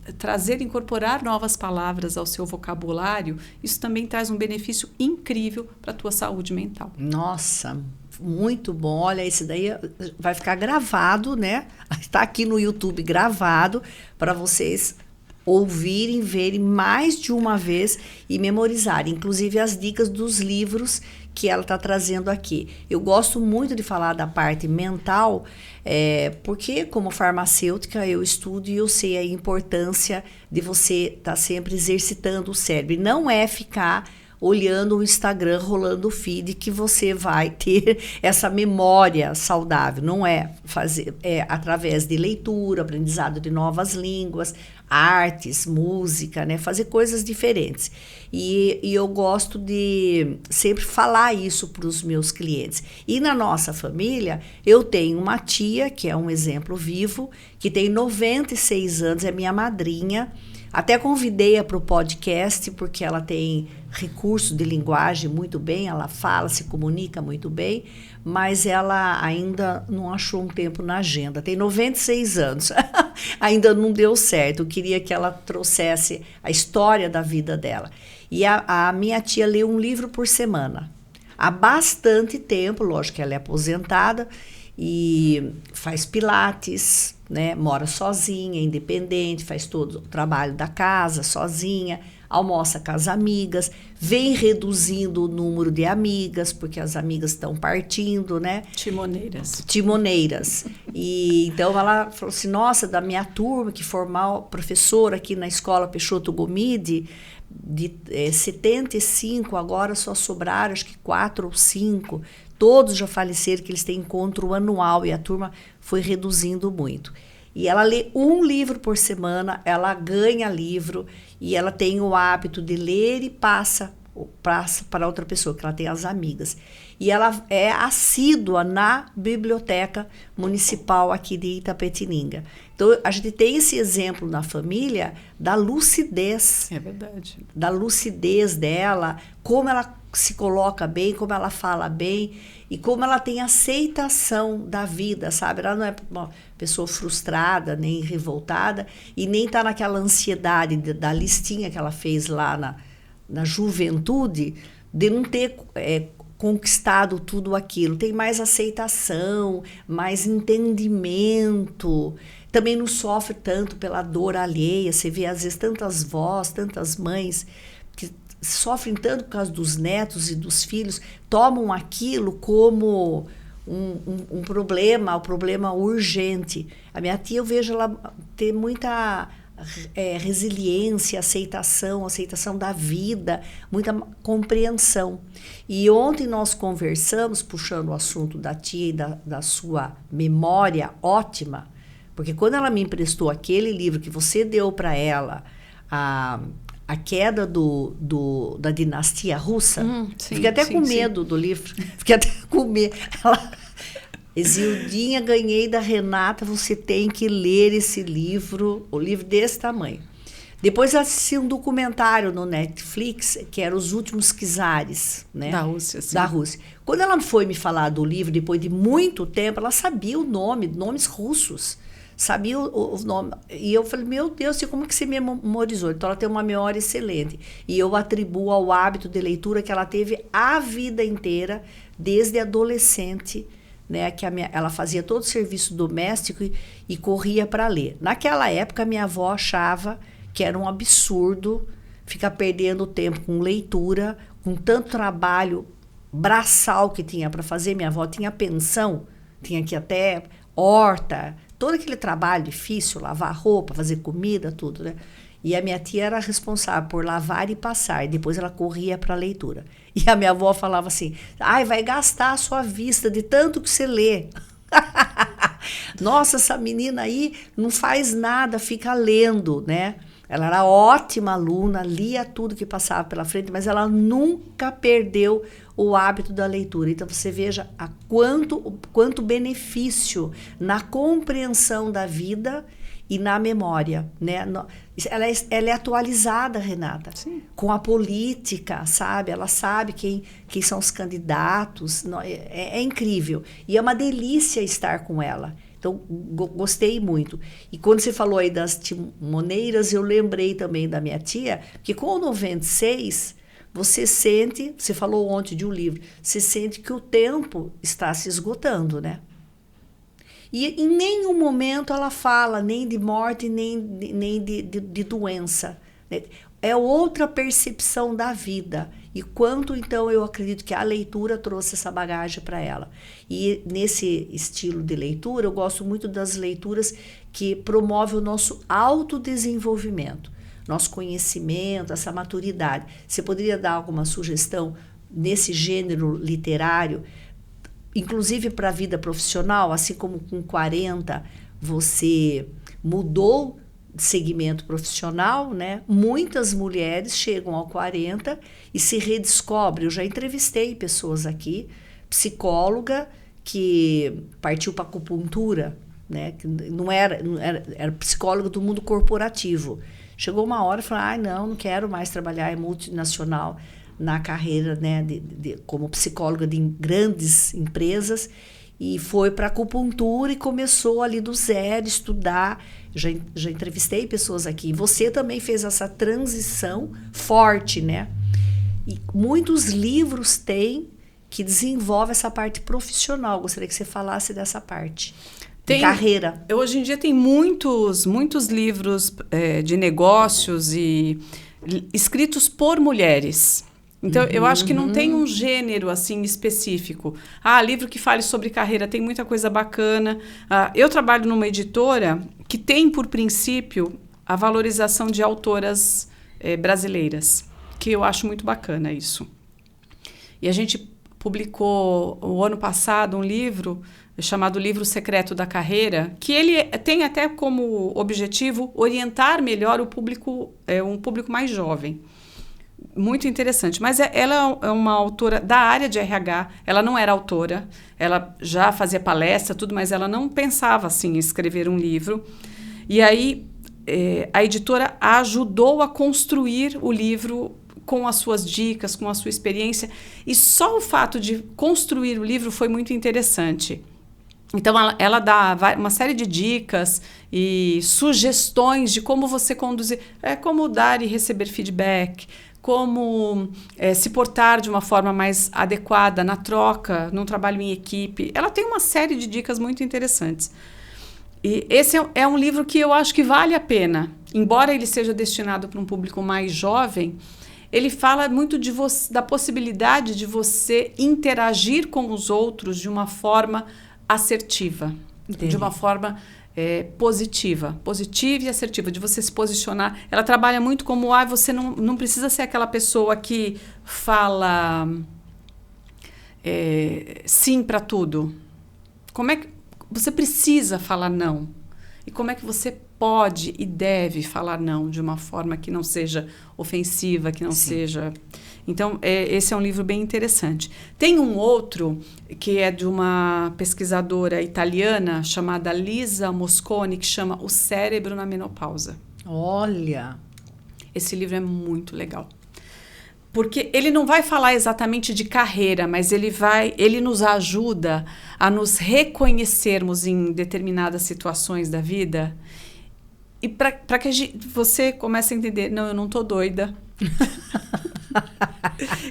incorporar novas palavras ao seu vocabulário, isso também traz um benefício incrível para a tua saúde mental. Nossa, muito bom. Olha, esse daí vai ficar gravado, né? Está aqui no YouTube gravado para vocês ouvirem, verem mais de uma vez e memorizarem, inclusive as dicas dos livros que ela está trazendo aqui. Eu gosto muito de falar da parte mental, porque como farmacêutica eu estudo e eu sei a importância de você estar sempre exercitando o cérebro. E não é ficar olhando o Instagram, rolando o feed, que você vai ter essa memória saudável. Não é através de leitura, aprendizado de novas línguas, artes, música, né? Fazer coisas diferentes. E eu gosto de sempre falar isso para os meus clientes. E na nossa família, eu tenho uma tia, que é um exemplo vivo, que tem 96 anos, é minha madrinha. Até convidei-a para o podcast, porque ela tem recurso de linguagem muito bem, ela fala, se comunica muito bem, mas ela ainda não achou um tempo na agenda. Tem 96 anos, ainda não deu certo. Eu queria que ela trouxesse a história da vida dela. E a minha tia lê um livro por semana. Há bastante tempo, lógico que ela é aposentada, e faz pilates, né? Mora sozinha, independente, faz todo o trabalho da casa sozinha, almoça com as amigas, vem reduzindo o número de amigas, porque as amigas estão partindo, né? Timoneiras. E então ela falou assim, nossa, da minha turma, que formar professora aqui na escola Peixoto Gomide, de 75, agora só sobraram acho que 4 ou 5. Todos já faleceram, que eles têm encontro anual e a turma foi reduzindo muito. E ela lê um livro por semana, ela ganha livro e ela tem o hábito de ler e passa para outra pessoa, que ela tem as amigas. E ela é assídua na biblioteca municipal aqui de Itapetininga. Então, a gente tem esse exemplo na família da lucidez. É verdade. Da lucidez dela, como ela se coloca bem, como ela fala bem e como ela tem aceitação da vida, sabe? Ela não é uma pessoa frustrada, nem revoltada e nem está naquela ansiedade da listinha que ela fez lá na juventude de não ter conquistado tudo aquilo. Tem mais aceitação, mais entendimento. Também não sofre tanto pela dor alheia. Você vê, às vezes, tantas vós, tantas mães que sofrem tanto por causa dos netos e dos filhos, tomam aquilo como um problema urgente. A minha tia, eu vejo ela ter muita resiliência, aceitação da vida, muita compreensão. E ontem nós conversamos, puxando o assunto da tia e da sua memória ótima, porque quando ela me emprestou aquele livro que você deu para ela, a queda da dinastia russa, fiquei até com medo do livro, fiquei até com medo. Isildinha, ganhei da Renata, você tem que ler esse livro, o livro desse tamanho. Depois assisti um documentário no Netflix, que era Os Últimos Czares, né? Da Rússia, sim. Da Rússia. Quando ela foi me falar do livro, depois de muito tempo, ela sabia nomes russos, sabia o nome. E eu falei, meu Deus, como que você memorizou? Então ela tem uma memória excelente. E eu atribuo ao hábito de leitura que ela teve a vida inteira, desde adolescente, né, que ela fazia todo o serviço doméstico e corria para ler. Naquela época, minha avó achava que era um absurdo ficar perdendo tempo com leitura, com tanto trabalho braçal que tinha para fazer. Minha avó tinha pensão, tinha que até horta, todo aquele trabalho difícil, lavar roupa, fazer comida, tudo, né? E a minha tia era responsável por lavar e passar, e depois ela corria para a leitura. E a minha avó falava assim, vai gastar a sua vista de tanto que você lê. Nossa, essa menina aí não faz nada, fica lendo, né? Ela era ótima aluna, lia tudo que passava pela frente, mas ela nunca perdeu o hábito da leitura. Então, você veja quanto benefício na compreensão da vida e na memória, né? Ela é atualizada, Renata. Sim. Com a política, sabe? Ela sabe quem são os candidatos. É incrível. E é uma delícia estar com ela. Então, gostei muito. E quando você falou aí das timoneiras, eu lembrei também da minha tia, que com o 96, você falou ontem de um livro, você sente que o tempo está se esgotando, né? E em nenhum momento ela fala nem de morte, nem de doença. É outra percepção da vida. E quanto, então, eu acredito que a leitura trouxe essa bagagem para ela. E nesse estilo de leitura, eu gosto muito das leituras que promovem o nosso autodesenvolvimento. nosso conhecimento, essa maturidade. Você poderia dar alguma sugestão nesse gênero literário, inclusive para a vida profissional, assim como com 40 você mudou de segmento profissional, né? Muitas mulheres chegam ao 40 e se redescobrem. Eu já entrevistei pessoas aqui, psicóloga que partiu para acupuntura, né? Que era psicóloga do mundo corporativo. Chegou uma hora e falou: não quero mais trabalhar em multinacional na carreira, né, como psicóloga de grandes empresas, e foi para acupuntura e começou ali do zero estudar. Já entrevistei pessoas aqui. Você também fez essa transição forte, né? E muitos livros têm que desenvolve essa parte profissional. Gostaria que você falasse dessa parte. De carreira. Hoje em dia tem muitos livros de negócios e escritos por mulheres. Então, eu acho que não tem um gênero assim específico. Livro que fale sobre carreira, tem muita coisa bacana. Eu trabalho numa editora que tem por princípio a valorização de autoras brasileiras, que eu acho muito bacana isso. E a gente publicou o ano passado um livro chamado Livro Secreto da Carreira, que ele tem até como objetivo orientar melhor o público, um público mais jovem. Muito interessante. Mas ela é uma autora da área de RH, ela não era autora, ela já fazia palestra, tudo, mas ela não pensava assim em escrever um livro. E aí a editora a ajudou a construir o livro com as suas dicas, com a sua experiência, e só o fato de construir o livro foi muito interessante. Então, ela dá uma série de dicas e sugestões de como você conduzir, como dar e receber feedback, como se portar de uma forma mais adequada na troca, num trabalho em equipe. Ela tem uma série de dicas muito interessantes. E esse é um livro que eu acho que vale a pena. Embora ele seja destinado para um público mais jovem, ele fala muito da possibilidade de você interagir com os outros de uma forma assertiva, Entendi. de uma forma positiva e assertiva, de você se posicionar. Ela trabalha muito como você não precisa ser aquela pessoa que fala sim para tudo. Como é que você precisa falar não? E como é que você pode e deve falar não de uma forma que não seja ofensiva, que não seja... Então, esse é um livro bem interessante. Tem um outro que é de uma pesquisadora italiana chamada Lisa Mosconi, que chama O Cérebro na Menopausa. Olha! Esse livro é muito legal. Porque ele não vai falar exatamente de carreira, mas ele nos ajuda a nos reconhecermos em determinadas situações da vida e para que você comece a entender, não, eu não estou doida.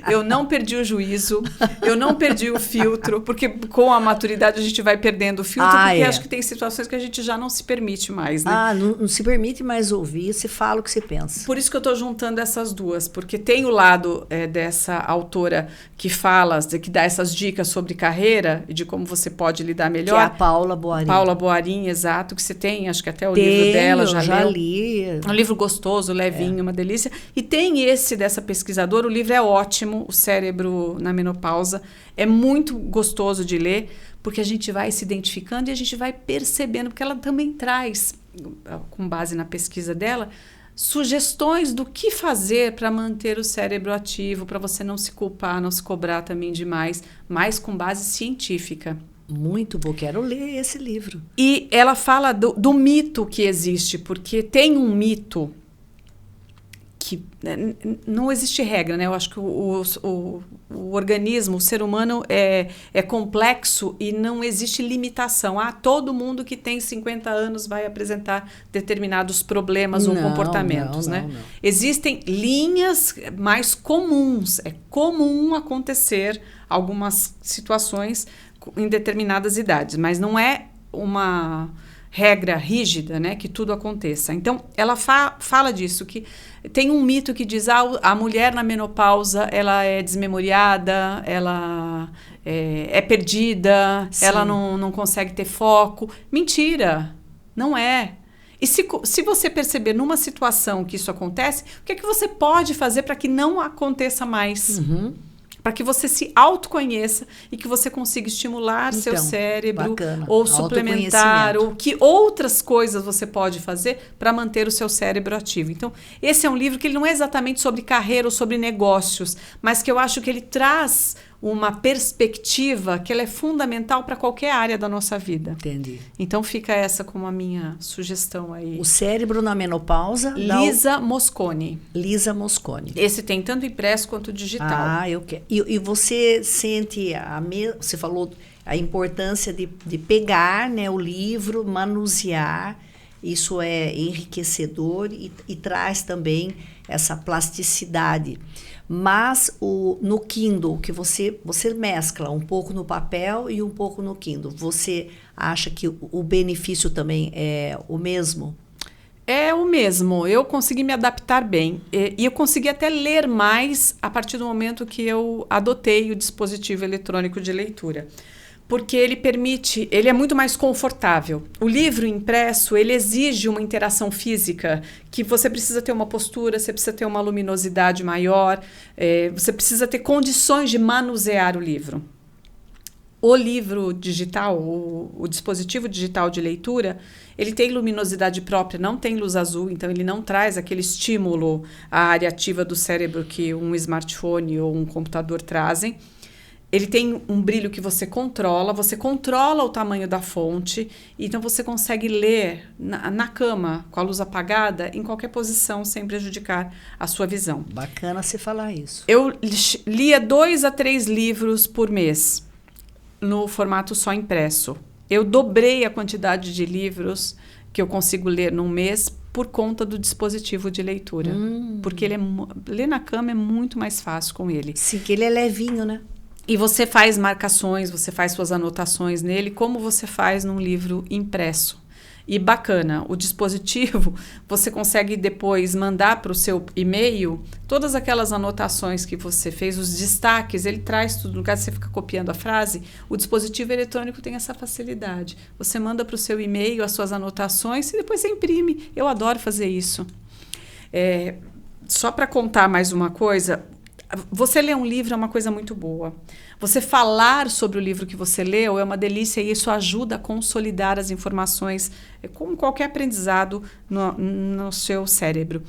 Eu não perdi o juízo, eu não perdi o filtro, porque com a maturidade a gente vai perdendo o filtro, porque acho que tem situações que a gente já não se permite mais, né? Não se permite mais ouvir, você fala o que você pensa. Por isso que eu estou juntando essas duas, porque tem o lado dessa autora que fala, que dá essas dicas sobre carreira e de como você pode lidar melhor. Que é a Paula Boarin. Paula Boarin, exato, que você tem, acho que até o livro dela já li. É um livro gostoso, levinho, uma delícia. E tem esse dessa pesquisadora, o livro é ótimo, O Cérebro na Menopausa. É muito gostoso de ler, porque a gente vai se identificando e a gente vai percebendo, porque ela também traz, com base na pesquisa dela, sugestões do que fazer para manter o cérebro ativo, para você não se culpar, não se cobrar também demais, mas com base científica. Muito bom, quero ler esse livro. E ela fala do mito que existe, porque tem um mito que não existe regra, né? Eu acho que o organismo, o ser humano é complexo e não existe limitação. Todo mundo que tem 50 anos vai apresentar determinados problemas ou comportamentos, né? Não. Existem linhas mais comuns. É comum acontecer algumas situações em determinadas idades, mas não é uma regra rígida, né, que tudo aconteça. Então, ela fala disso, que tem um mito que diz a mulher na menopausa, ela é desmemoriada, ela é perdida, ela não consegue ter foco. Mentira, não é. E se você perceber numa situação que isso acontece, o que é que você pode fazer para que não aconteça mais? Para que você se autoconheça e que você consiga estimular seu cérebro, bacana. Ou suplementar, ou que outras coisas você pode fazer para manter o seu cérebro ativo. Então, esse é um livro que ele não é exatamente sobre carreira ou sobre negócios, mas que eu acho que ele traz uma perspectiva que ela é fundamental para qualquer área da nossa vida. Entendi. Então, fica essa como a minha sugestão aí. O Cérebro na Menopausa. Lisa Mosconi. Lisa Mosconi. Esse tem tanto impresso quanto digital. Ah, eu quero. E você sente, você falou a importância de pegar, né, o livro, manusear, isso é enriquecedor e traz também essa plasticidade. Mas no Kindle, que você mescla um pouco no papel e um pouco no Kindle, você acha que o benefício também é o mesmo? É o mesmo, eu consegui me adaptar bem e eu consegui até ler mais a partir do momento que eu adotei o dispositivo eletrônico de leitura, porque ele é muito mais confortável. O livro impresso, ele exige uma interação física, que você precisa ter uma postura, você precisa ter uma luminosidade maior, você precisa ter condições de manusear o livro. O livro digital, o dispositivo digital de leitura, ele tem luminosidade própria, não tem luz azul, então ele não traz aquele estímulo à área ativa do cérebro que um smartphone ou um computador trazem. Ele tem um brilho que você controla o tamanho da fonte, então você consegue ler na cama, com a luz apagada, em qualquer posição, sem prejudicar a sua visão. Bacana você falar isso. Eu lia 2 a 3 livros por mês, no formato só impresso. Eu dobrei a quantidade de livros que eu consigo ler num mês por conta do dispositivo de leitura. Porque ler na cama é muito mais fácil com ele. Sim, que ele é levinho, né? E você faz marcações, você faz suas anotações nele, como você faz num livro impresso. E bacana, o dispositivo, você consegue depois mandar para o seu e-mail todas aquelas anotações que você fez, os destaques, ele traz tudo. No caso de você ficar copiando a frase, o dispositivo eletrônico tem essa facilidade. Você manda para o seu e-mail as suas anotações e depois você imprime. Eu adoro fazer isso. Só para contar mais uma coisa, você ler um livro é uma coisa muito boa. Você falar sobre o livro que você leu é uma delícia e isso ajuda a consolidar as informações, como qualquer aprendizado no seu cérebro.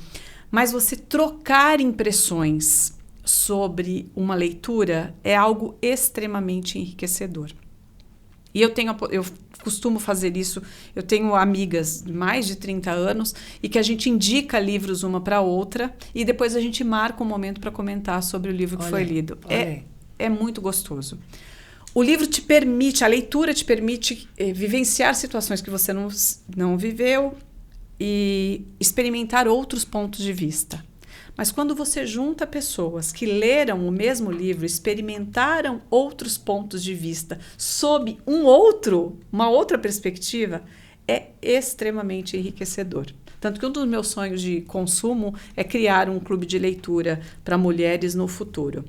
Mas você trocar impressões sobre uma leitura é algo extremamente enriquecedor. E eu costumo fazer isso, eu tenho amigas de mais de 30 anos e que a gente indica livros uma para outra e depois a gente marca um momento para comentar sobre o livro que foi lido. É muito gostoso. O livro te permite, a leitura te permite vivenciar situações que você não viveu e experimentar outros pontos de vista. Mas quando você junta pessoas que leram o mesmo livro, experimentaram outros pontos de vista sob uma outra perspectiva, é extremamente enriquecedor. Tanto que um dos meus sonhos de consumo é criar um clube de leitura para mulheres no futuro.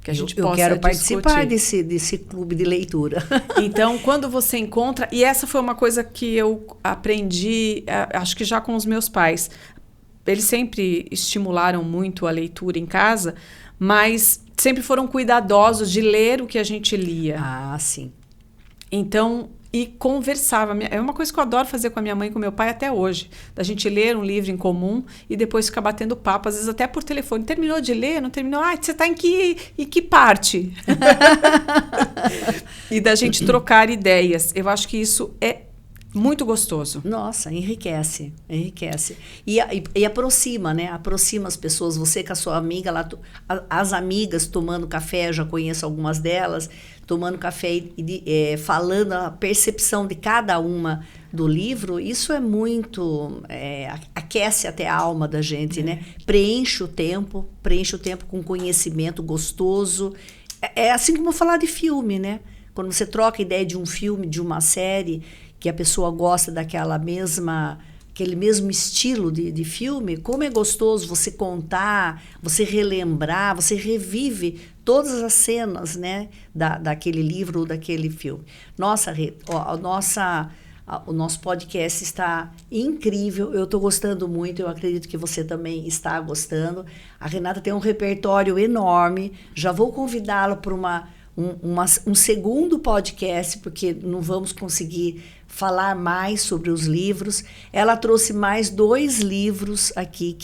Que a gente possa quero participar desse clube de leitura. Então, quando você encontra... E essa foi uma coisa que eu aprendi, acho que já com os meus pais. Eles sempre estimularam muito a leitura em casa, mas sempre foram cuidadosos de ler o que a gente lia. Ah, sim. Então, e conversava. É uma coisa que eu adoro fazer com a minha mãe e com meu pai até hoje. Da gente ler um livro em comum e depois ficar batendo papo, às vezes até por telefone. Terminou de ler? Não terminou? Ah, você está em que parte? E da gente trocar ideias. Eu acho que isso é muito gostoso. Nossa, enriquece. E aproxima, né? Aproxima as pessoas. Você com a sua amiga lá, as amigas tomando café, eu já conheço algumas delas, tomando café e falando a percepção de cada uma do livro. Isso é muito... aquece até a alma da gente, né? Preenche o tempo com conhecimento gostoso. É assim como falar de filme, né? Quando você troca ideia de um filme, de uma série, que a pessoa gosta aquele mesmo estilo de filme, como é gostoso você contar, você relembrar, você revive todas as cenas, né, daquele livro ou daquele filme. Nossa, Rê, O nosso podcast está incrível, eu estou gostando muito, eu acredito que você também está gostando. A Renata tem um repertório enorme, já vou convidá-la para um segundo podcast, porque não vamos conseguir falar mais sobre os livros. Ela trouxe mais 2 livros aqui,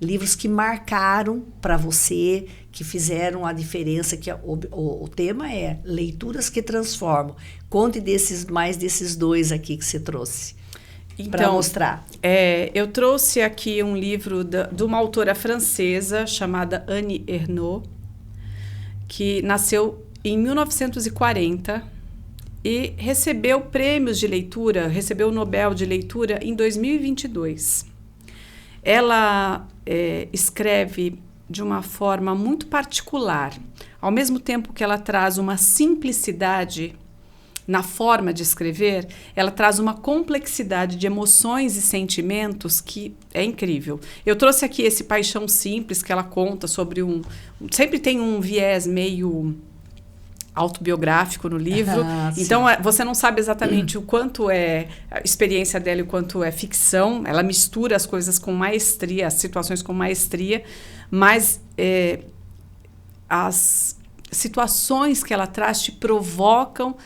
livros que marcaram para você, que fizeram a diferença, que o tema é Leituras que Transformam. Conte mais desses 2 aqui que você trouxe, para mostrar. Eu trouxe aqui um livro de uma autora francesa chamada Annie Ernaux, que nasceu em 1940 e recebeu prêmios de leitura, recebeu o Nobel de Leitura em 2022. Ela escreve de uma forma muito particular, ao mesmo tempo que ela traz uma simplicidade na forma de escrever, ela traz uma complexidade de emoções e sentimentos que é incrível. Eu trouxe aqui esse Paixão Simples, que ela conta sobre sempre tem um viés meio autobiográfico no livro, então você não sabe exatamente o quanto é a experiência dela e o quanto é ficção. Ela mistura as coisas com maestria, as situações com maestria, mas as situações que ela traz te provocam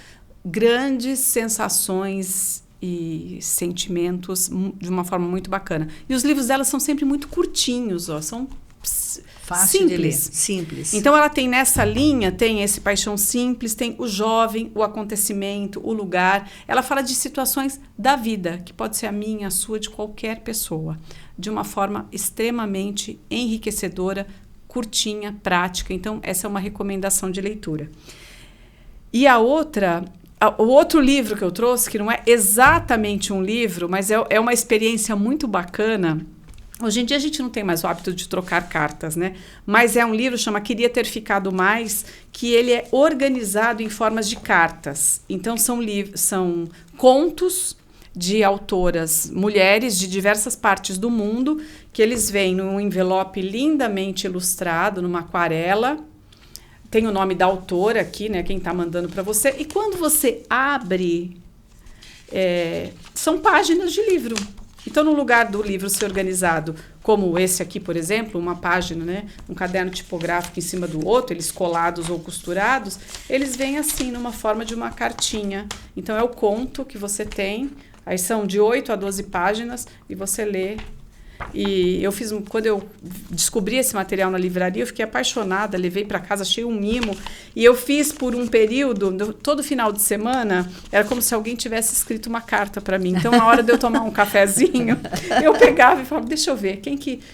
grandes sensações e sentimentos de uma forma muito bacana. E os livros dela são sempre muito curtinhos, são fácil de ler, simples. Então ela tem nessa linha, tem esse Paixão Simples, tem o jovem, o acontecimento, o lugar. Ela fala de situações da vida, que pode ser a minha, a sua, de qualquer pessoa, de uma forma extremamente enriquecedora, curtinha, prática. Então essa é uma recomendação de leitura. E o outro livro que eu trouxe, que não é exatamente um livro, mas é uma experiência muito bacana. Hoje em dia a gente não tem mais o hábito de trocar cartas, né? Mas é um livro que chama Queria Ter Ficado Mais, que ele é organizado em formas de cartas. Então são contos de autoras mulheres de diversas partes do mundo, que eles vêm num envelope lindamente ilustrado, numa aquarela. Tem o nome da autora aqui, né? Quem está mandando para você. E quando você abre, são páginas de livro. Então, no lugar do livro ser organizado, como esse aqui, por exemplo, uma página, né? Um caderno tipográfico em cima do outro, eles colados ou costurados, eles vêm assim, numa forma de uma cartinha. Então, é o conto que você tem. Aí são de 8 a 12 páginas e você lê. E quando eu descobri esse material na livraria, eu fiquei apaixonada, levei para casa, achei um mimo, e eu fiz por um período, todo final de semana, era como se alguém tivesse escrito uma carta para mim. Então, na hora de eu tomar um cafezinho, eu pegava e falava, deixa eu ver,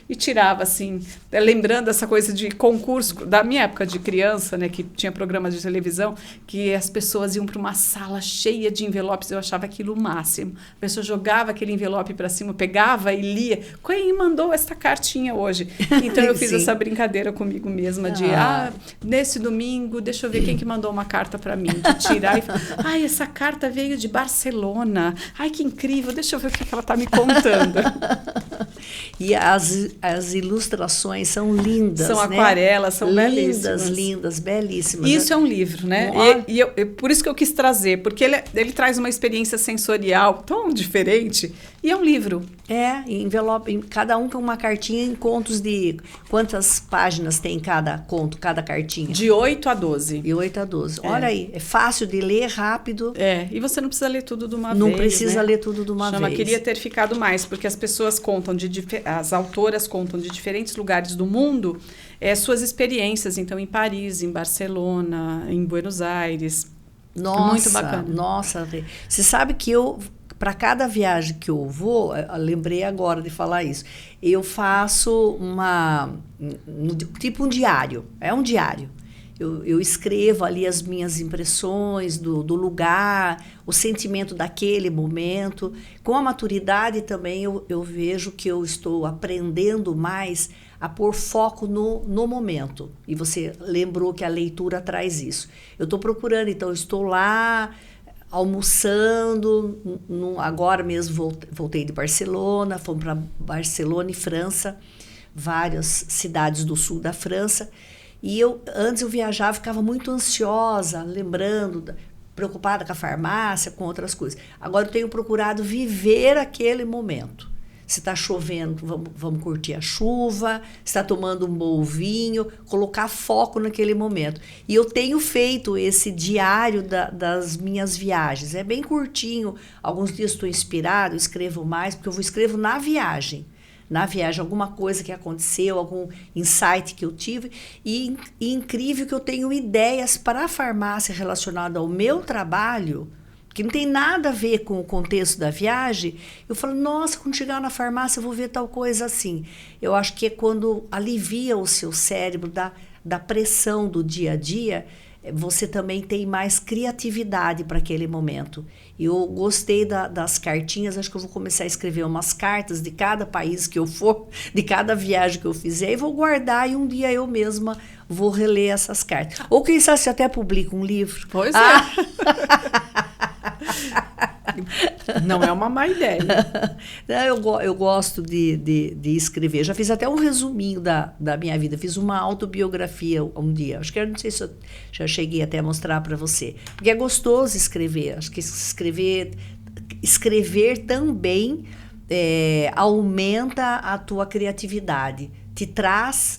e tirava, assim, lembrando essa coisa de concurso, da minha época de criança, né, que tinha programa de televisão, que as pessoas iam para uma sala cheia de envelopes, eu achava aquilo o máximo. A pessoa jogava aquele envelope para cima, pegava e lia, quem mandou esta cartinha hoje? Então eu fiz essa brincadeira comigo mesma de, nesse domingo, deixa eu ver quem que mandou uma carta para mim, de tirar e falar, essa carta veio de Barcelona, que incrível, deixa eu ver o que ela está me contando. E as ilustrações são lindas, são aquarelas, são belíssimas. Lindas, belíssimas. Isso é um livro, né? E por isso que eu quis trazer, porque ele traz uma experiência sensorial tão diferente, e é um livro. Envelope, cada um com uma cartinha em contos de... Quantas páginas tem cada conto, cada cartinha? De 8 a 12. De 8 a 12. Olha aí, é fácil de ler, rápido. E você não precisa ler tudo de uma vez. Não precisa ler tudo de uma vez. Queria Ter Ficado Mais, porque as pessoas contam, as autoras contam de diferentes lugares do mundo suas experiências. Então, em Paris, em Barcelona, em Buenos Aires. Nossa, muito bacana. Nossa, você sabe que para cada viagem que eu vou, eu lembrei agora de falar isso, eu faço tipo um diário, é um diário. Eu escrevo ali as minhas impressões do lugar, o sentimento daquele momento. Com a maturidade também eu vejo que eu estou aprendendo mais a pôr foco no momento. E você lembrou que a leitura traz isso. Eu estou procurando, então eu estou lá almoçando, agora mesmo voltei de Barcelona, fomos para Barcelona e França, várias cidades do sul da França, e antes eu viajava, ficava muito ansiosa, lembrando preocupada com a farmácia, com outras coisas. Agora eu tenho procurado viver aquele momento. Se está chovendo, vamos curtir a chuva. Se está tomando um bom vinho, colocar foco naquele momento. E eu tenho feito esse diário das minhas viagens. É bem curtinho. Alguns dias estou inspirado, escrevo mais, porque eu escrevo na viagem. Na viagem, alguma coisa que aconteceu, algum insight que eu tive. E incrível que eu tenho ideias para a farmácia relacionada ao meu trabalho, que não tem nada a ver com o contexto da viagem. Eu falo, nossa, quando chegar na farmácia eu vou ver tal coisa assim. Eu acho que é quando alivia o seu cérebro da pressão do dia a dia, você também tem mais criatividade para aquele momento. Eu gostei das cartinhas, acho que eu vou começar a escrever umas cartas de cada país que eu for, de cada viagem que eu fizer, e vou guardar, e um dia eu mesma vou reler essas cartas. Ou quem sabe se até publica um livro. Pois é. Não é uma má ideia. Eu gosto de escrever. Já fiz até um resuminho da minha vida. Fiz uma autobiografia um dia. Acho que eu não sei se eu já cheguei até a mostrar para você. Porque é gostoso escrever. Acho que escrever também aumenta a tua criatividade. Te traz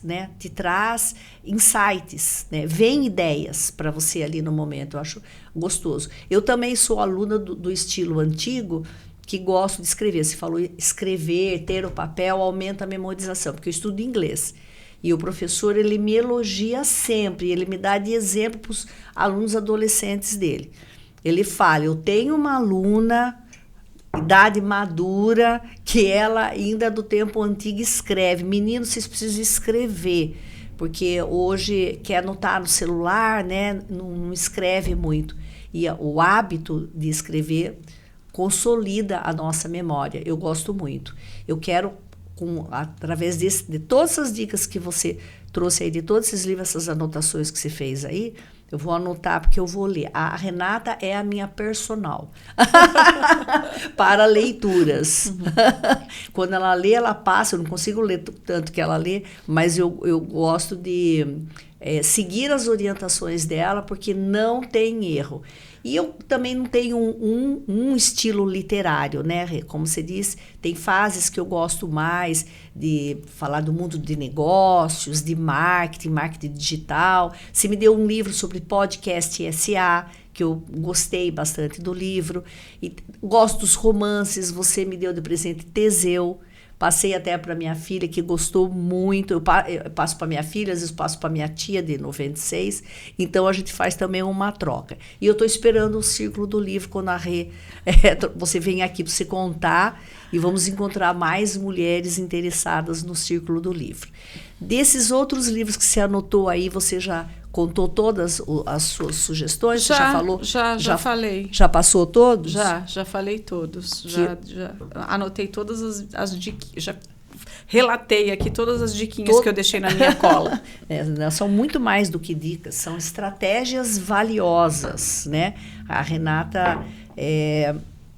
insights, né? Vem ideias para você ali no momento, eu acho gostoso. Eu também sou aluna do estilo antigo, que gosto de escrever. Você falou escrever, ter o papel, aumenta a memorização, porque eu estudo inglês. E o professor, ele me elogia sempre, ele me dá de exemplo para os alunos adolescentes dele. Ele fala, eu tenho uma aluna idade madura, que ela ainda do tempo antigo escreve. Meninos, vocês precisam escrever, porque hoje quer anotar no celular, né? Não escreve muito. E o hábito de escrever consolida a nossa memória. Eu gosto muito. Eu quero, através de todas as dicas que você trouxe aí, de todos esses livros, essas anotações que você fez aí, eu vou anotar porque eu vou ler. A Renata é a minha personal para leituras. Uhum. Quando ela lê, ela passa. Eu não consigo ler tanto que ela lê, mas eu gosto de seguir as orientações dela, porque não tem erro. E eu também não tenho um estilo literário, né? Como você disse, tem fases que eu gosto mais de falar do mundo de negócios, de marketing digital. Você me deu um livro sobre podcast SA, que eu gostei bastante do livro. E gosto dos romances, você me deu de presente Teseu. Passei até para minha filha, que gostou muito. Eu passo para minha filha, às vezes passo para minha tia, de 96. Então, a gente faz também uma troca. E eu estou esperando o Círculo do Livro, quando a Rê... você vem aqui para você contar, e vamos encontrar mais mulheres interessadas no Círculo do Livro. Desses outros livros que você anotou aí, você já contou todas as suas sugestões? Já falou? Já falei. Já passou todos? Já falei todos. Já anotei todas as dicas, já relatei aqui todas as diquinhas que eu deixei na minha cola. São muito mais do que dicas, são estratégias valiosas, né? A Renata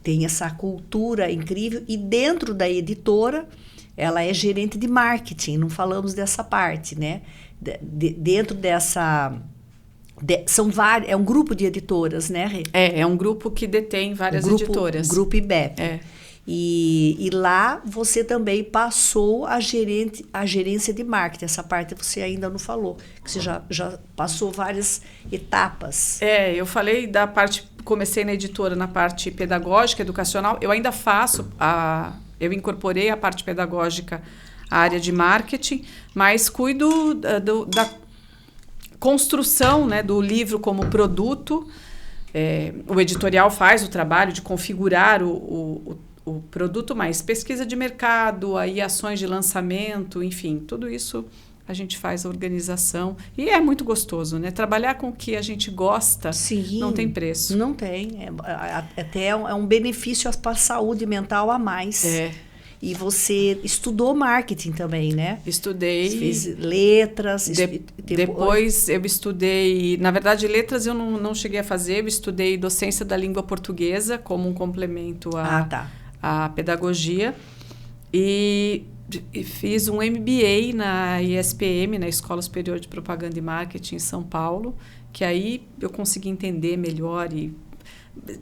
tem essa cultura incrível, e dentro da editora, ela é gerente de marketing, não falamos dessa parte, né? Dentro dessa... é um grupo de editoras, né, Rê? É um grupo que detém várias editoras. O Grupo IBEP. E lá você também passou a gerência de marketing. Essa parte você ainda não falou, que você já passou várias etapas. Eu falei da parte... Comecei na editora na parte pedagógica, educacional. Eu ainda faço eu incorporei a parte pedagógica, a área de marketing, mas cuido da construção, né, do livro como produto. O editorial faz o trabalho de configurar o produto, mas pesquisa de mercado, aí ações de lançamento, enfim, tudo isso a gente faz a organização. E é muito gostoso, né? Trabalhar com o que a gente gosta. Sim, não tem preço. Não tem. Até é um benefício para a saúde mental a mais. E você estudou marketing também, né? Estudei. Você fez letras. Depois eu estudei... Na verdade, letras eu não cheguei a fazer. Eu estudei docência da língua portuguesa como um complemento à pedagogia. E fiz um MBA na ISPM, na Escola Superior de Propaganda e Marketing em São Paulo, que aí eu consegui entender melhor e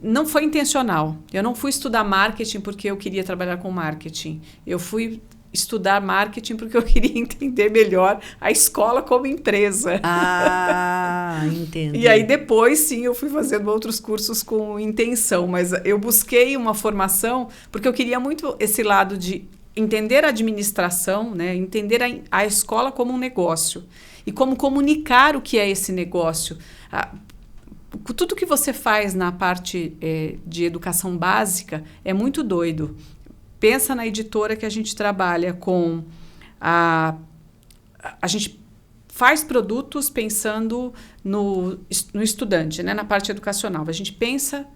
não foi intencional. Eu não fui estudar marketing porque eu queria trabalhar com marketing. Eu fui estudar marketing porque eu queria entender melhor a escola como empresa. Ah, entendi. E aí depois, sim, eu fui fazendo outros cursos com intenção, mas eu busquei uma formação porque eu queria muito esse lado de entender a administração, né? Entender a escola como um negócio e como comunicar o que é esse negócio. Tudo que você faz na parte de educação básica é muito doido. Pensa na editora que a gente trabalha com. A gente faz produtos pensando no estudante, né? Na parte educacional. A gente pensa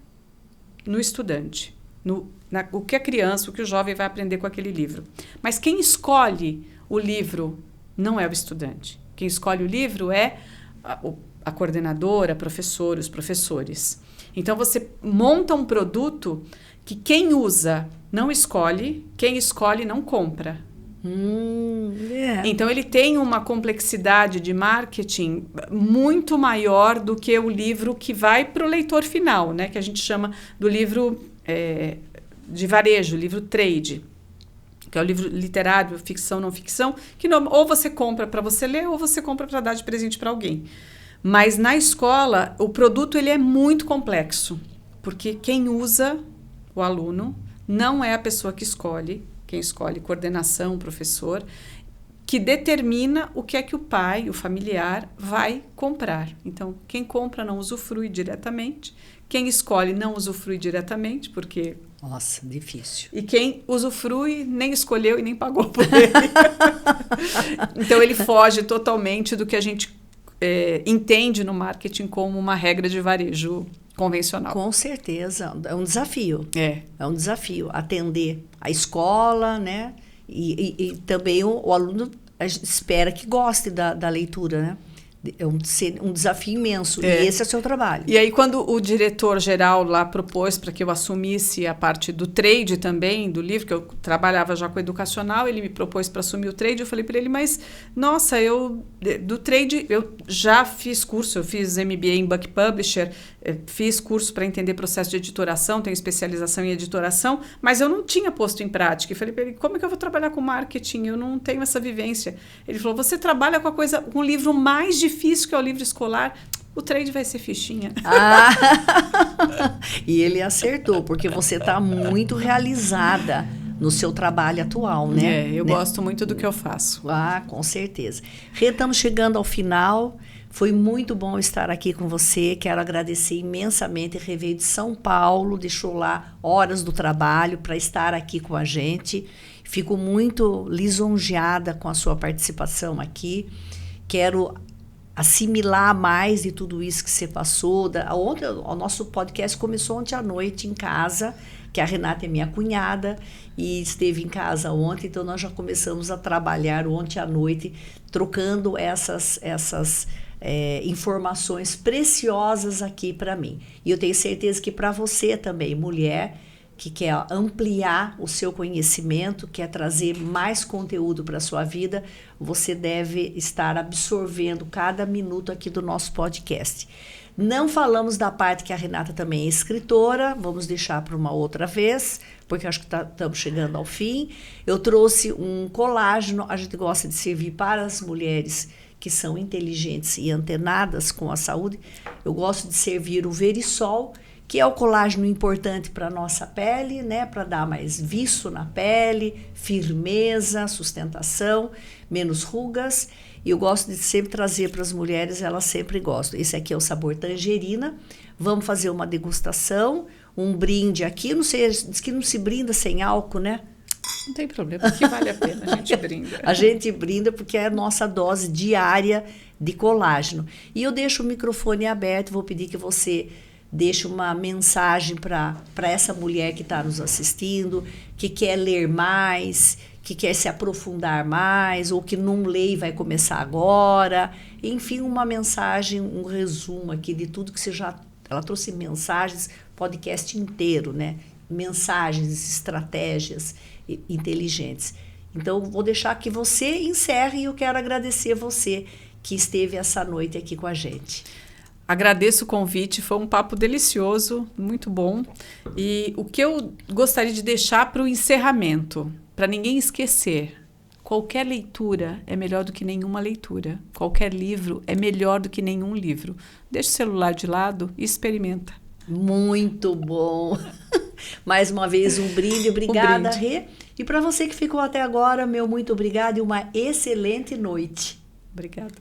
no estudante, o que a criança, o que o jovem vai aprender com aquele livro. Mas quem escolhe o livro não é o estudante. Quem escolhe o livro é a coordenadora, a professora, os professores. Então, você monta um produto que quem usa não escolhe, quem escolhe não compra. Então, ele tem uma complexidade de marketing muito maior do que o livro que vai para o leitor final, né? Que a gente chama do livro de varejo, livro trade, que é o livro literário, ficção, não ficção, que ou você compra para você ler ou você compra para dar de presente para alguém. Mas na escola, o produto ele é muito complexo, porque quem usa, o aluno, não é a pessoa que escolhe, quem escolhe coordenação, professor, que determina o que é que o pai, o familiar, vai comprar. Então, quem compra não usufrui diretamente, quem escolhe não usufrui diretamente, porque... Nossa, difícil. E quem usufrui nem escolheu e nem pagou por ele. Então, ele foge totalmente do que a gente entende no marketing como uma regra de varejo convencional. Com certeza, é um desafio. É um desafio atender a escola, né? E também o aluno, a gente espera que goste da leitura, né? É um desafio imenso. E esse é o seu trabalho. E aí, quando o diretor-geral lá propôs para que eu assumisse a parte do trade também, do livro, que eu trabalhava já com educacional, ele me propôs para assumir o trade. Eu falei para ele, mas, nossa, do trade, eu já fiz curso, eu fiz MBA em Book Publisher, fiz curso para entender processo de editoração, tenho especialização em editoração, mas eu não tinha posto em prática. Eu falei para ele, como é que eu vou trabalhar com marketing? Eu não tenho essa vivência. Ele falou, você trabalha com um livro mais difícil que é o livro escolar, o trade vai ser fichinha. E ele acertou, porque você está muito realizada no seu trabalho atual, né? Eu gosto muito do que eu faço. Com certeza. Rê, estamos chegando ao final. Foi muito bom estar aqui com você. Quero agradecer imensamente. Rê veio de São Paulo, deixou lá horas do trabalho para estar aqui com a gente. Fico muito lisonjeada com a sua participação aqui. Quero assimilar mais de tudo isso que você passou. Ontem, o nosso podcast começou ontem à noite em casa, que a Renata é minha cunhada e esteve em casa ontem, então nós já começamos a trabalhar ontem à noite, trocando essas informações preciosas aqui para mim. E eu tenho certeza que para você também, mulher, que quer ampliar o seu conhecimento, quer trazer mais conteúdo para a sua vida, você deve estar absorvendo cada minuto aqui do nosso podcast. Não falamos da parte que a Renata também é escritora, vamos deixar para uma outra vez, porque acho que estamos chegando ao fim. Eu trouxe um colágeno, a gente gosta de servir para as mulheres que são inteligentes e antenadas com a saúde. Eu gosto de servir o Verisol, que é o colágeno importante para a nossa pele, né? Para dar mais viço na pele, firmeza, sustentação, menos rugas. E eu gosto de sempre trazer para as mulheres, elas sempre gostam. Esse aqui é o sabor tangerina. Vamos fazer uma degustação, um brinde aqui. Não sei, diz que não se brinda sem álcool, né? Não tem problema, que vale a pena, a gente brinda. A gente brinda porque é a nossa dose diária de colágeno. E eu deixo o microfone aberto, vou pedir que você deixe uma mensagem para essa mulher que está nos assistindo, que quer ler mais, que quer se aprofundar mais, ou que não lê e vai começar agora. Enfim, uma mensagem, um resumo aqui de tudo que você já... Ela trouxe mensagens, podcast inteiro, né? Mensagens, estratégias inteligentes. Então, vou deixar que você encerre e eu quero agradecer você que esteve essa noite aqui com a gente. Agradeço o convite, foi um papo delicioso, muito bom. E o que eu gostaria de deixar para o encerramento, para ninguém esquecer: qualquer leitura é melhor do que nenhuma leitura. Qualquer livro é melhor do que nenhum livro. Deixa o celular de lado e experimenta. Muito bom. Mais uma vez, um brinde. Obrigada, brinde. Rê. E para você que ficou até agora, meu muito obrigado e uma excelente noite. Obrigada.